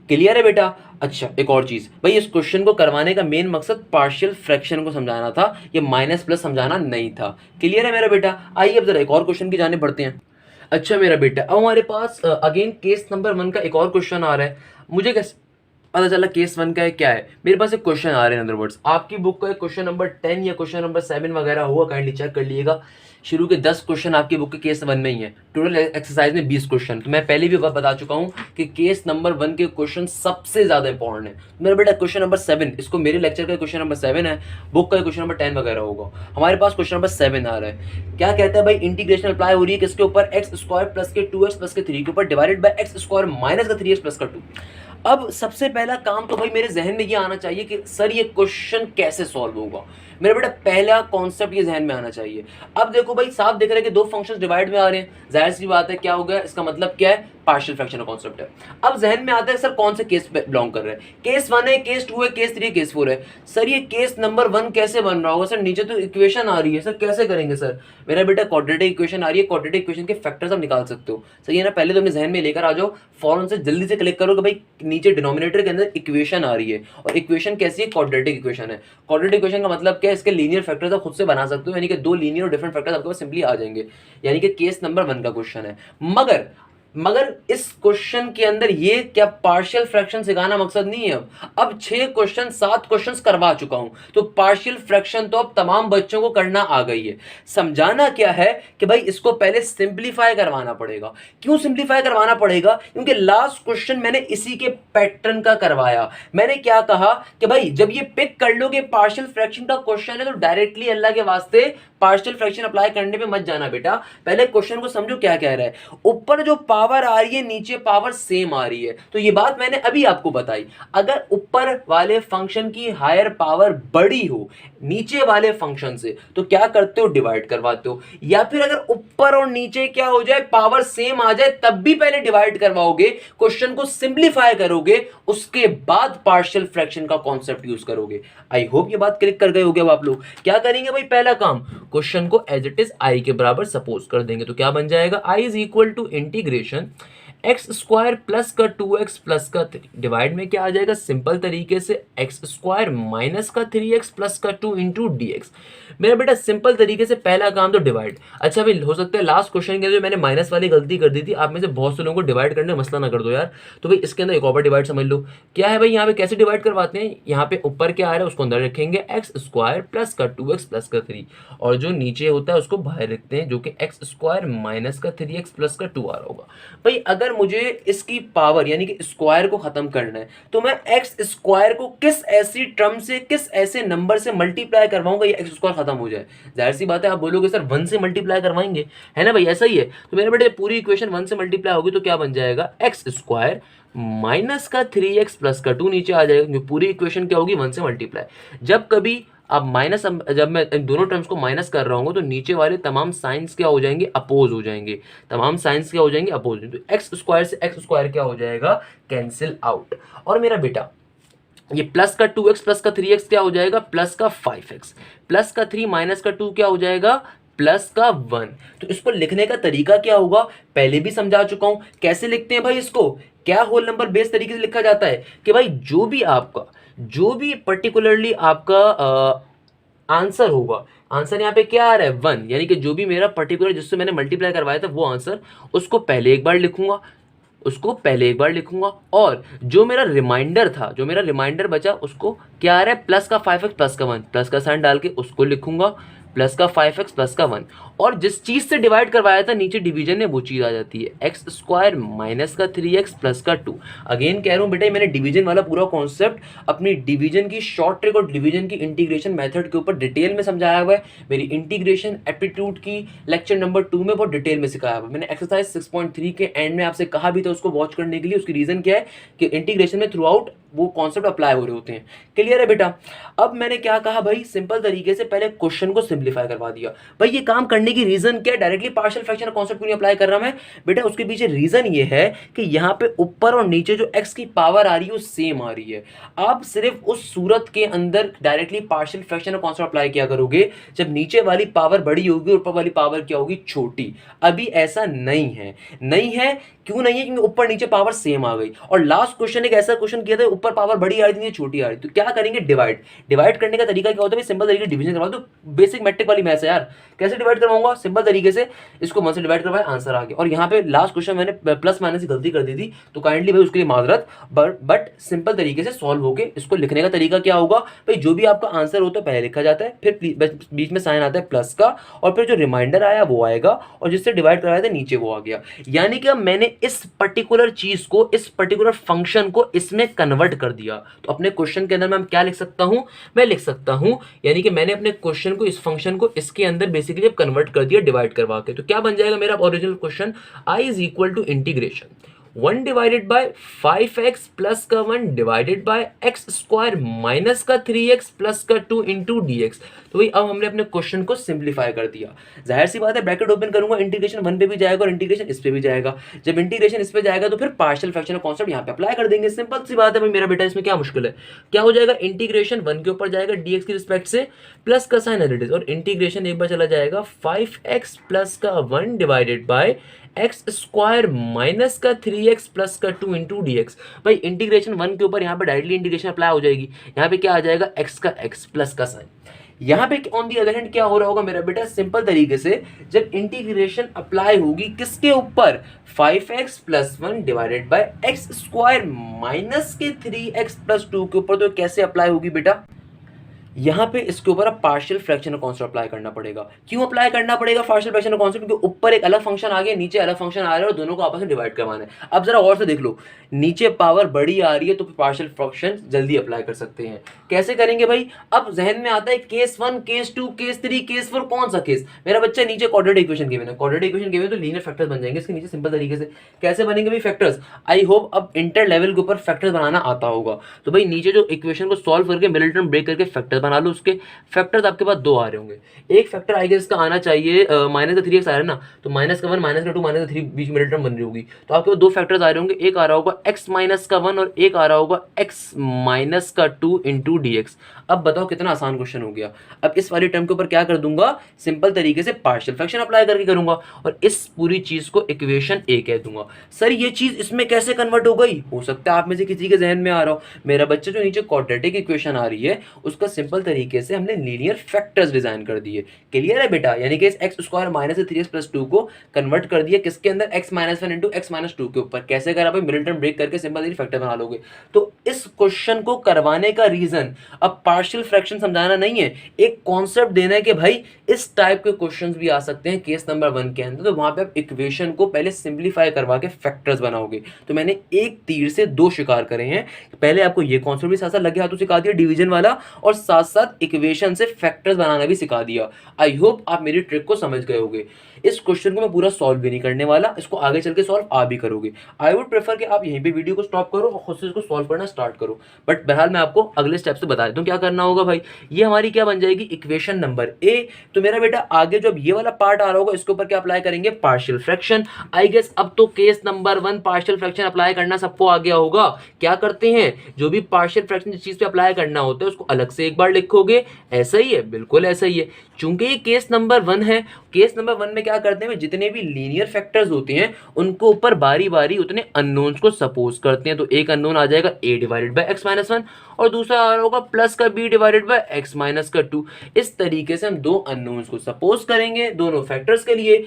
क्लियर है बेटा। अच्छा एक और चीज भाई, इस क्वेश्चन को करवाने का मेन मकसद पार्शियल फ्रैक्शन को समझाना था, ये माइनस प्लस समझाना नहीं था। क्लियर है मेरा बेटा। आइए अब जरा एक और क्वेश्चन की जाने बढ़ते हैं। अच्छा मेरा बेटा, अब हमारे पास अगेन केस नंबर 1 का एक और क्वेश्चन आ रहा है। मुझे कैसे पता चला केस 1 का है क्या है? मेरे पास एक क्वेश्चन आ रहे हैं, अदर वर्ड्स आपकी बुक का क्वेश्चन नंबर 10 या क्वेश्चन नंबर 7 वगैरह होगा, काइंडली चेक कर लीजिएगा। शुरू के 10 क्वेश्चन आपकी बुक के केस 1 में ही है, टोटल एक्सरसाइज में 20 क्वेश्चन। तो मैं पहले भी बता चुका हूँ कि केस नंबर 1 के क्वेश्चन सबसे ज्यादा इंपॉर्टेंट है। मेरा बेटा क्वेश्चन नंबर 7, इसको मेरे लेक्चर का क्वेश्चन नंबर 7 है, बुक का क्वेश्चन नंबर 10 वगैरह होगा। हमारे पास क्वेश्चन नंबर 7 आ रहा है, क्या कहता है भाई, इंटीग्रेशन अप्लाई हो रही है किसके ऊपर, एक्स स्क्वायर प्लस के 2x प्लस के 3 के ऊपर divided by x square minus का 3x प्लस का 2। अब सबसे पहला काम तो भाई मेरे जहन में ये आना चाहिए कि सर ये क्वेश्चन कैसे सॉल्व होगा। मेरा बेटा पहला कॉन्सेप्ट ये जहन में आना चाहिए। अब देखो भाई साफ दिख रहा है कि दो फंक्शंस डिवाइड में आ रहे हैं, जाहिर सी बात है क्या हो गया, इसका मतलब क्या है, पार्शियल फ्रैक्शन का कॉन्सेप्ट है। अब जहन में आता है सर कौन से केस पे बिलोंग कर रहे हैं, केस 1 है, केस 2 है, केस 3 है, केस 4 है। सर ये केस नंबर 1 कैसे बन रहा होगा सर, नीचे तो इक्वेशन आ रही है सर, कैसे करेंगे सर? मेरा बेटा क्वाड्रेटिक इक्वेशन आ रही है, क्वाड्रेटिक इक्वेशन के फैक्टर्स आप निकाल सकते हो, सही है ना। पहले तो अपने जहन में लेकर आ जाओ, फौरन से जल्दी से क्लिक करो कि भाई नीचे डिनोमिनेटर के अंदर इक्वेशन आ रही है, और इक्वेशन कैसी है, क्वाड्रेटिक इक्वेशन है। क्वाड्रेटिक इक्वेशन का मतलब क्या है, इसके लीनियर फैक्टर्स आप खुद से बना सकते हो, यानी कि दो लीनियर और डिफरेंट फैक्टर्स आपके पास सिंपली आ जाएंगे, यानी कि केस नंबर 1 का क्वेश्चन है। मगर इस क्वेश्चन के अंदर ये क्या पार्शियल फ्रैक्शन सिखाना मकसद नहीं है। अब 6 क्वेश्चन 7 क्वेश्चंस करवा चुका हूं, तो पार्शियल फ्रैक्शन तो अब तमाम बच्चों को करना आ गई है। समझाना क्या है कि भाई इसको पहले सिंप्लीफाई करवाना पड़ेगा। क्यों सिंप्लीफाई करवाना पड़ेगा? क्योंकि लास्ट क्वेश्चन मैंने इसी के पैटर्न का करवाया। मैंने क्या कहा कि भाई जब ये पिक कर लो कि पार्शियल फ्रैक्शन का क्वेश्चन है, तो डायरेक्टली अल्लाह के वास्ते पार्शियल फ्रैक्शन अप्लाई करने पे मत जाना बेटा। पहले क्वेश्चन को समझो क्या कह रहा है। ऊपर जो पावर आ रही है, नीचे पावर सेम आ रही है, तो ये बात मैंने अभी आपको बताई। अगर ऊपर वाले फंक्शन की हायर पावर बड़ी हो नीचे वाले फंक्शन से, तो क्या करते हो, डिवाइड करवाते हो। या फिर अगर ऊपर और नीचे क्या हो जाए, पावर सेम आ जाए, तब भी पहले डिवाइड करवाओगे, क्वेश्चन को सिंप्लीफाई करोगे, उसके बाद पार्शियल फ्रैक्शन का कॉन्सेप्ट यूज करोगे। आई होप ये बात क्लिक कर गए होगे। अब आप लोग क्या करेंगे भाई, पहला काम क्वेश्चन को एज इट इज आई के बराबर सपोज कर देंगे, तो क्या बन जाएगा, I is equal to integration x square plus का 2x प्लस का 3 डिवाइड में क्या आ जाएगा, सिंपल तरीके से एक्स स्क्वायर माइनस का 3x प्लस का 2 इंटू डी एक्स। मेरा बेटा सिंपल तरीके से पहला काम तो डिवाइड। अच्छा भाई हो सकता है लास्ट क्वेश्चन के अंदर मैंने माइनस वाली गलती कर दी थी, आप में से बहुत से लोगों को डिवाइड करने में मसला ना कर दो यार। तो भाई इसके अंदर एक और डिवाइड समझ लो, क्या है भाई, यहाँ पे कैसे डिवाइड करवाते हैं, यहाँ पे ऊपर क्या आ रहा है उसको अंदर रखेंगे, एक्स स्क्वायर प्लस का 2x प्लस का 3, और जो नीचे होता है उसको बाहर रखते हैं, जो कि एक्स स्क्वायर माइनस का 3x प्लस का 2 आ रहा होगा। भाई अगर मुझे इसकी पावर यानी कि स्क्वायर को खत्म करना है, तो मैं एक्स स्क्वायर को किस ऐसी टर्म से, किस ऐसे नंबर से मल्टीप्लाई करवाऊंगा ये एक्स स्क्वायर खत्म हो जाए। जाहिर सी बात है आप बोलोगे सर 1 से मल्टीप्लाई करवाएंगे, है ना भाई, ऐसा ही है। तो मेरे बेटे पूरी इक्वेशन 1 से मल्टीप्लाई होगी तो क्या बन जाएगा, एक्स स्क्वायर माइनस का 3x प्लस का 2 नीचे आ जाएगा, क्योंकि पूरी इक्वेशन क्या होगी 1 से मल्टीप्लाई। जब कभी अब माइनस, जब मैं इन दोनों टर्म्स को माइनस कर रहा हूँ तो नीचे वाले तमाम साइंस क्या हो जाएंगे, अपोज हो जाएंगे, तमाम साइंस क्या हो जाएंगे, अपोज। तो एक्स स्क्वायर से एक्स स्क्वायर क्या हो जाएगा, कैंसिल आउट। और मेरा बेटा ये प्लस का 2x प्लस का 3x क्या हो जाएगा, प्लस का 5x, प्लस का 3 माइनस का 2 क्या हो जाएगा, प्लस का 1। तो इसको लिखने का तरीका क्या होगा, पहले भी समझा चुका हूं। कैसे लिखते हैं भाई इसको, क्या होल नंबर बेस तरीके से लिखा जाता है कि भाई जो भी पर्टिकुलरली आपका आंसर होगा, आंसर यहाँ पे क्या आ रहा है 1, यानी कि जो भी मेरा पर्टिकुलर जिससे मैंने मल्टीप्लाई करवाया था वो आंसर, उसको पहले एक बार लिखूंगा, और जो मेरा रिमाइंडर था, जो मेरा रिमाइंडर बचा, उसको क्या आ रहा है, प्लस का 5x प्लस का 1, प्लस का साइन डाल के उसको लिखूंगा, प्लस का 5x प्लस का 1, और जिस चीज से डिवाइड करवाया था नीचे डिवीजन में वो चीज आ जाती है एक्स स्क्वायर माइनस का 3x प्लस का 2। अगेन कह रहा हूं बेटा मैंने डिवीजन वाला पूरा कॉन्सेप्ट अपनी डिवीजन की शॉर्ट ट्रिक और डिवीजन की इंटीग्रेशन मेथड के ऊपर डिटेल में समझाया हुआ है। मेरी इंटीग्रेशन एप्टीट्यूड की लेक्चर नंबर 2 में बहुत डिटेल में सिखाया हुआ है। मैंने एक्सरसाइज 6.3 के एंड में आपसे कहा भी था उसको वॉच करने के लिए। उसकी रीजन क्या है कि इंटीग्रेशन में थ्रू आउट वो कॉन्सेप्ट अप्लाई हो रहे होते हैं। क्लियर है बेटा? अब मैंने क्या कहा भाई, सिंपल तरीके से पहले क्वेश्चन को सिंप्लीफाई करवा दिया। भाई ये काम करने की रीजन क्या है, डायरेक्टली पार्शियल फ्रैक्शन कॉन्सेप्ट क्यों नहीं अप्लाई कर रहा मैं बेटा? उसके पीछे रीजन ये है कि यहाँ पे ऊपर और नीचे जो एक्स की पावर आ रही है वो सेम आ रही है। आप सिर्फ उस सूरत के अंदर directly partial fraction concept apply किया करोगे जब नीचे वाली पावर बड़ी होगी और ऊपर वाली पावर क्या होगी, छोटी। अभी ऐसा नहीं है। नहीं है क्यों नहीं है? क्योंकि ऊपर नीचे पावर सेम आ गई। और लास्ट क्वेश्चन एक ऐसा क्वेश्चन किया था ऊपर पावर बड़ी आ रही थी छोटी आ रही, तो क्या करेंगे, डिवाइड। डिवाइड करने का तरीका क्या होता है, सिंपल तरीके डिवीजन करवा दो। बेसिक मैट्रिक वाली मैथ्स है यार। कैसे डिवाइड करवाऊंगा, सिंपल तरीके से इसको 1 से डिवाइड करवाया, आंसर आ गया। और यहाँ पे लास्ट क्वेश्चन मैंने प्लस माइनस की गलती कर दी थी, तो काइंडली भाई उसके लिए माजरत। बट सिंपल तरीके से सॉल्व होके इसको लिखने का तरीका क्या होगा भाई, जो भी आपका आंसर होता है पहले लिखा जाता है, फिर बीच में साइन आता है प्लस का, और फिर जो रिमाइंडर आया वो आएगा, और जिससे डिवाइड करवाया था नीचे वो आ गया। यानी कि अब मैंने इस पर्टिकुलर चीज को, इस पर्टिकुलर फंक्शन को इसमें कन्वर्ट कर दिया। तो अपने क्वेश्चन के अंदर मैं क्या लिख सकता हूं, मैं लिख सकता हूं यानी कि मैंने अपने क्वेश्चन को, इस फंक्शन को इसके अंदर बेसिकली अब कन्वर्ट कर दिया डिवाइड करवा के। तो क्या बन जाएगा मेरा original question, I is equal to integration 1 divided by 5x plus का 1 divided by x square minus का 3x प्लस का 2 इंटू dx। तो भाई अब हमने अपने क्वेश्चन को सिंप्लीफाई कर दिया। जाहिर सी बात है ब्रैकेट ओपन करूंगा, इंटीग्रेशन 1 पे भी जाएगा और इंटीग्रेशन इस पे भी जाएगा। जब इंटीग्रेशन इस पे जाएगा तो फिर पार्शियल फ्रैक्शन कॉन्सेप्ट यहाँ पे अप्लाई कर देंगे। सिंपल सी बात है भाई मेरा बेटा, इसमें क्या मुश्किल है। क्या हो जाएगा, इंटीग्रेशन 1 के ऊपर जाएगा dx की रिस्पेक्ट से, प्लस का साइन एज इट इज, और इंटीग्रेशन एक बार चला जाएगा 5x प्लस का 1 divided by x square minus का 3x प्लस का 2 इंटू dx। भाई इंटीग्रेशन 1 के ऊपर यहाँ पे डायरेक्टली इंटीग्रेशन अप्लाई हो जाएगी। यहाँ पे क्या आ जाएगा, x का x प्लस का साइन। यहाँ पे ऑन दी अदर हैंड क्या हो रहा होगा मेरा बेटा, सिंपल तरीके से जब इंटीग्रेशन अप्लाई होगी किसके ऊपर, 5x plus 1 divided by x square minus के 3x प्लस 2 के ऊपर, तो कैसे अप्लाई होगी बेटा, यहाँ पे इसके ऊपर अब पार्शियल फ्रैक्शन कॉन्सेप्ट अप्लाई करना पड़ेगा। क्यों अप्लाई करना पड़ेगा पार्शियल फ्रैक्शन कॉन्सेप्ट, क्योंकि ऊपर एक अलग फंक्शन आ गया, नीचे अलग फंक्शन आ रहा है, और दोनों को आपस में डिवाइड करवाना है। अब जरा और से देख लो, नीचे पावर बड़ी आ रही है तो पार्शियल फ्रैक्शन जल्दी अप्लाई कर सकते हैं। कैसे करेंगे भाई, अब जहन में आता है केस 1, केस 2, केस 3, केस 4, कौन सा केस मेरा बच्चा, नीचे क्वाड्रेटिक इक्वेशन गिवन है, क्वाड्रेटिक इक्वेशन गिवन तो लीनियर फैक्टर्स बन जाएंगे इसके नीचे। सिंपल तरीके से कैसे बनेंगे भाई फैक्टर्स, आई होप अब इंटर लेवल के ऊपर फैक्टर्स बनाना आता होगा। तो भाई नीचे जो इक्वेशन को सॉल्व करके मिडिल टर्म ब्रेक करके फैक्टर्स बना लो। उसके फैक्टर्स आपके पास 2 आ रहे होंगे। एक फैक्टर आई गेस का आना चाहिए माइनस का 3x आ रहा है ना, तो माइनस का 1 माइनस का 2 माइनस का 3 बीच मिडिल टर्म बन रही होगी। तो आपके पास 2 फैक्टर्स आ रहे होंगे, एक आ रहा होगा x माइनस का 1 और एक आ रहा होगा x माइनस का 2 इंटू dx। अब बताओ कितना आसान क्वेश्चन हो गया। अब इस वाली टर्म के ऊपर क्या कर दूंगा, सिंपल तरीके से पार्शियल फ्रैक्शन अप्लाई करके करूंगा, और इस पूरी चीज को इक्वेशन a कह दूंगा। सर ये चीज इसमें कैसे कन्वर्ट हो गई, हो सकता है आप में से किसी के जहन में आ रहा हो, मेरा बच्चा जो नीचे क्वाड्रेटिक इक्वेशन आ रही है उसका सिंपल तरीके से हमने लीनियर फैक्टर्स डिजाइन कर दिए। क्लियर है बेटा, यानी कि इस x square minus 3x plus 2 को कन्वर्ट कर दिया किसके अंदर, x minus 1 into x minus 2 के ऊपर। कैसे करा भाई, मिडिल टर्म ब्रेक करके सिंपल फैक्टर बना लोगे। तो इस क्वेश्चन को करवाने का रीजन अब पार्शियल फ्रैक्शन समझाना नहीं है, एक कॉन्सेप्ट देना है कि भाई इस टाइप के क्वेश्चंस भी आ सकते हैं केस नंबर 1 के अंदर। तो वहां पे आप इक्वेशन को पहले सिंप्लीफाई करवा के फैक्टर्स बनाओगे। तो मैंने एक तीर से 2 शिकार करे हैं, पहले आपको ये कॉन्सेप्ट भी साथ साथ लगे हाथों सिखा दिया डिवीजन वाला, और साथ साथ इक्वेशन से फैक्टर्स बनाना भी सिखा दिया। आई होप आप मेरी ट्रिक को समझ गए होगे। इस क्वेश्चन को मैं पूरा सॉल्व भी नहीं करने वाला, इसको आगे चल के सॉल्व आप भी करोगे। आई वुड प्रेफर कि आप यहीं पे वीडियो को स्टॉप करो और खुद से इसको सॉल्व करना स्टार्ट करो। बट बहरहाल मैं आपको अगले स्टेप से बता देता हूँ क्या करना होगा भाई। ये हमारी क्या बन जाएगी, इक्वेशन नंबर ए। तो मेरा बेटा आगे जो अब ये वाला पार्ट आ रहा होगा इसके ऊपर क्या अप्लाई करेंगे, पार्शियल फ्रैक्शन। आई गेस अब तो case number 1 partial fraction apply करना सबको आ गया होगा। क्या करते हैं, जो भी पार्शियल फ्रैक्शन जिस चीज पे अप्लाई करना होता है उसको अलग से एक बार लिखोगे। ऐसा ही है, बिल्कुल ऐसा ही है। चूंकि ये केस नंबर 1 है, केस नंबर 1 में क्या करते हैं, जितने भी लीनियर फैक्टर्स होते हैं उनको ऊपर बारी बारी उतने अननोन्स को सपोज करते हैं। तो एक अननोन आ जाएगा a divided by x minus 1, और दूसरा आ रहा होगा प्लस का b divided by x minus का 2। इस तरीके से हम 2 अननोन्स को सपोज करेंगे दोनों फैक्टर्स के लिए।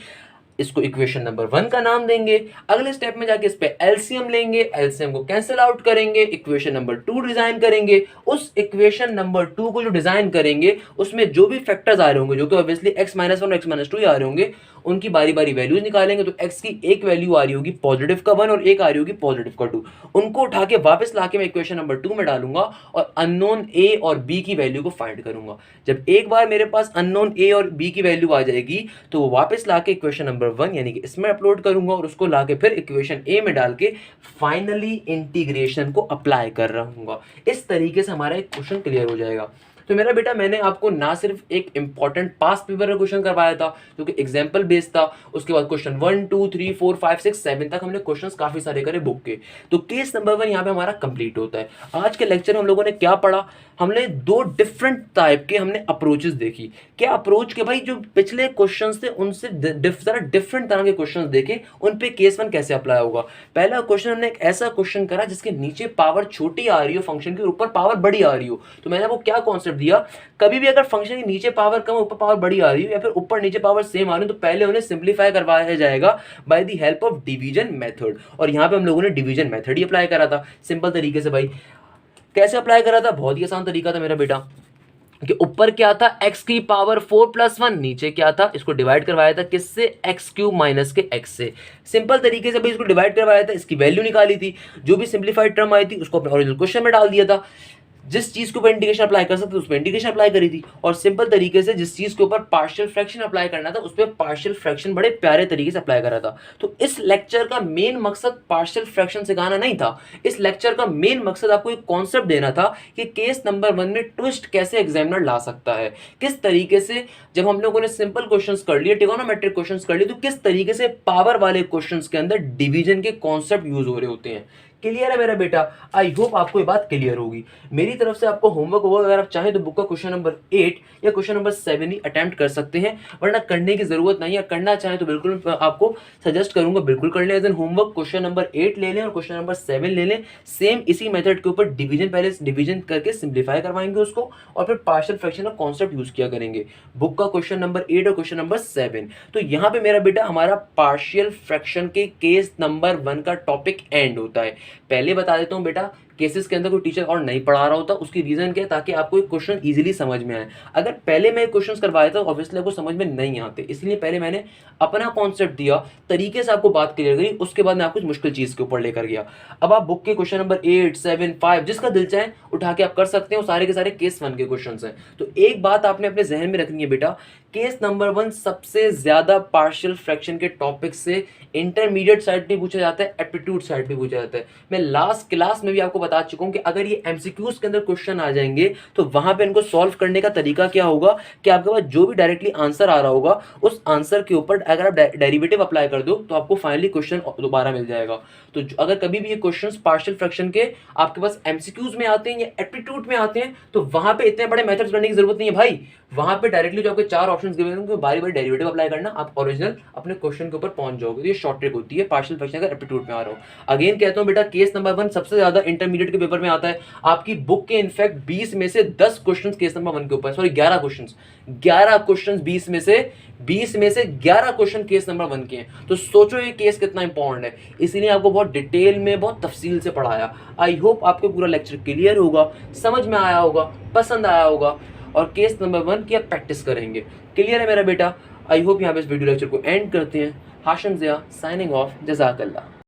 इसको इक्वेशन नंबर 1 का नाम देंगे। अगले स्टेप में जाके इस पे एलसीएम लेंगे, एलसीएम को कैंसिल आउट करेंगे, इक्वेशन नंबर 2 डिजाइन करेंगे। उस इक्वेशन नंबर 2 को जो डिजाइन करेंगे उसमें जो भी फैक्टर्स आ रहे होंगे, जो कि ऑब्वियसली x-1 और x-2 ही आ रहे होंगे, उनकी बारी बारी वैल्यूज निकालेंगे। तो x की एक वैल्यू आ रही होगी पॉजिटिव का 1 और एक आ रही होगी पॉजिटिव का 2, उनको उठा के वापस लाके मैं इक्वेशन नंबर 2 में डालूंगा और अननोन a और b की वैल्यू को फाइंड करूंगा। जब एक बार मेरे पास अननोन a और b की वैल्यू आ जाएगी तो वो वापस लाके इक्वेशन नंबर 1 यानी कि इसमें अपलोड करूंगा और उसको लाके फिर इक्वेशन a में डाल के फाइनली इंटीग्रेशन को अप्लाई कर रहूंगा। इस तरीके से हमारा एक क्वेश्चन क्लियर हो जाएगा। तो मेरा बेटा मैंने आपको ना सिर्फ एक इंपॉर्टेंट पास्ट पेपर का क्वेश्चन करवाया था जो कि एग्जाम्पल बेस्ड था, उसके बाद क्वेश्चन 1 2 3 4 5 6 7 तक हमने क्वेश्चंस काफी सारे करे बुक के। तो केस नंबर 1 यहाँ पे हमारा कंप्लीट होता है। आज के लेक्चर में हम लोगों ने क्या पढ़ा, हमने दो डिफरेंट टाइप के हमने अप्रोचेस देखी। क्या अप्रोच के भाई, जो पिछले क्वेश्चंस थे उनसे डिफरेंट तरह के क्वेश्चंस देखे, उन पे केस 1 कैसे अप्लाई होगा। पहला क्वेश्चन हमने एक ऐसा क्वेश्चन करा जिसके नीचे पावर छोटी आ रही हो फंक्शन के, ऊपर पावर बड़ी आ रही हो। तो मैंने आपको क्या कॉन्सेप्ट दिया, कभी भी अगर फंक्शन के नीचे पावर कम ऊपर पावर बड़ी आ रही हो या फिर ऊपर नीचे पावर सेम आ रही हो तो पहले उन्हें सिंप्लीफाई करवाया जाएगा by the help of division method. और यहाँ पे हम लोगों ने डिवीजन मेथड ही अप्लाई करा था सिंपल तरीके से। भाई कैसे अप्लाई करा था, बहुत ही आसान तरीका था मेरा बेटा, कि ऊपर क्या था x की पावर 4 + 1, नीचे क्या था इसको डिवाइड करवाया था किससे, x³ माइनस के x से। सिंपल तरीके से भाई इसको डिवाइड करवाया था, इसकी वैल्यू निकाली थी, जो भी सिंप्लीफाइड टर्म आई थी उसको अपने ओरिजिनल क्वेश्चन में डाल दिया था। जिस चीज के ऊपर इंटीग्रेशन अप्लाई कर सकते उस पर इंटीग्रेशन अप्लाई करी थी, और सिंपल तरीके से जिस चीज के ऊपर पार्शियल फ्रैक्शन अप्लाई करना था उस पर पार्शियल फ्रैक्शन बड़े प्यारे तरीके से अप्लाई करा था। तो इस लेक्चर का मेन मकसद पार्शियल फ्रैक्शन सिखाना नहीं था, इस लेक्चर का मेन मकसद आपको एक कॉन्सेप्ट देना था कि केस नंबर 1 में ट्विस्ट कैसे एग्जामिनर ला सकता है, किस तरीके से जब हम लोगों ने सिंपल क्वेश्चंस कर लिए, ट्रिगोनोमेट्रिक क्वेश्चंस कर लिए, तो किस तरीके से पावर वाले क्वेश्चंस के अंदर डिवीजन के कॉन्सेप्ट यूज हो रहे होते हैं। क्लियर है मेरा बेटा, आई होप आपको ये बात क्लियर होगी। मेरी तरफ से आपको होमवर्क होगा, अगर आप चाहें तो बुक का क्वेश्चन नंबर 8 या क्वेश्चन नंबर 7 ही अटेम्प्ट कर सकते हैं, वरना करने की जरूरत नहीं है। करना चाहें तो बिल्कुल आपको सजेस्ट करूंगा बिल्कुल कर लें। होमवर्क क्वेश्चन नंबर 8 ले लें और क्वेश्चन नंबर 7 ले लें, सेम इसी मेथड के ऊपर डिवीजन, पहले डिवीजन करके सिंप्लीफाई करवाएंगे उसको और फिर पार्शियल फ्रैक्शन का कॉन्सेप्ट यूज किया करेंगे। बुक का क्वेश्चन नंबर 8 और क्वेश्चन नंबर 7। तो यहाँ पे मेरा बेटा हमारा पार्शियल फ्रैक्शन के केस नंबर 1 का टॉपिक एंड होता है। पहले बता देता हूं बेटा, केसेस के अंदर कोई टीचर और नहीं पढ़ा रहा होता, उसकी रीजन क्या है, ताकि आपको एक क्वेश्चन इजीली समझ में आए। अगर पहले मैं क्वेश्चंस करवाया था ऑब्वियसली आपको समझ में नहीं आते, इसलिए पहले मैंने अपना कॉन्सेप्ट दिया, तरीके से आपको बात क्लियर करी, उसके बाद मैं आपको कुछ मुश्किल चीज के ऊपर लेकर गया। अब आप बुक के क्वेश्चन नंबर 8 7 5 जिसका दिल चाहे उठा के आप कर सकते हैं, वो सारे के सारे केस 1 के क्वेश्चन हैं। तो एक बात आपने अपने जहन में रखनी है बेटा, केस नंबर 1 सबसे ज्यादा पार्शियल फ्रैक्शन के टॉपिक से इंटरमीडिएट साइड पे पूछा जाता है, एप्टीट्यूड साइड पे पूछा जाता है। मैं लास्ट क्लास में भी आपको बता चुका हूं कि अगर ये एमसीक्यूज के अंदर क्वेश्चन आ जाएंगे तो वहां पे इनको सॉल्व करने का तरीका क्या होगा कि आपके पास जो भी डायरेक्टली आंसर आ रहा होगा उस आंसर के ऊपर अगर आप डेरिवेटिव अप्लाई कर दो तो आपको फाइनली क्वेश्चन दोबारा मिल जाएगा। तो अगर कभी भी ये क्वेश्चंस पार्शियल फ्रैक्शन के आपके पास एमसीक्यूज में आते हैं या एप्टीट्यूड में आते हैं तो वहां पे इतने बड़े मेथड्स करने की जरूरत नहीं है भाई। वहां पे डायरेक्टली जो आपके 4 ऑप्शंस गिवन होंगे बारी बारी डेरिवेटिव अप्लाई करना, आप ओरिजिनल अपने क्वेश्चन के ऊपर पहुंच जाओगे। तो ये शॉर्ट ट्रिक होती है पार्शियल फ्रैक्शन का एप्टीट्यूड में आ रहा हो। अगेन कहता हूं बेटा, केस नंबर 1 सबसे ज्यादा इंटरमीडिएट के पेपर में आता है। आपकी बुक के इनफैक्ट 20 में से 10 क्वेश्चन केस नंबर 1 के ऊपर, सॉरी 11 क्वेश्चन 20 में से 11 क्वेश्चन केस नंबर 1 के हैं। तो सोचो ये केस कितना इंपॉर्टेंट है, इसीलिए आपको बहुत डिटेल में बहुत तफसील से पढ़ाया। आई होप आपको पूरा लेक्चर क्लियर होगा, समझ में आया होगा, पसंद आया होगा और केस नंबर 1 की आप प्रैक्टिस करेंगे। क्लियर है मेरा बेटा। आई होप यहाँ पे इस वीडियो लेक्चर को एंड करते हैं। हाशिम ज़िया साइनिंग ऑफ, जज़ाकल्लाह।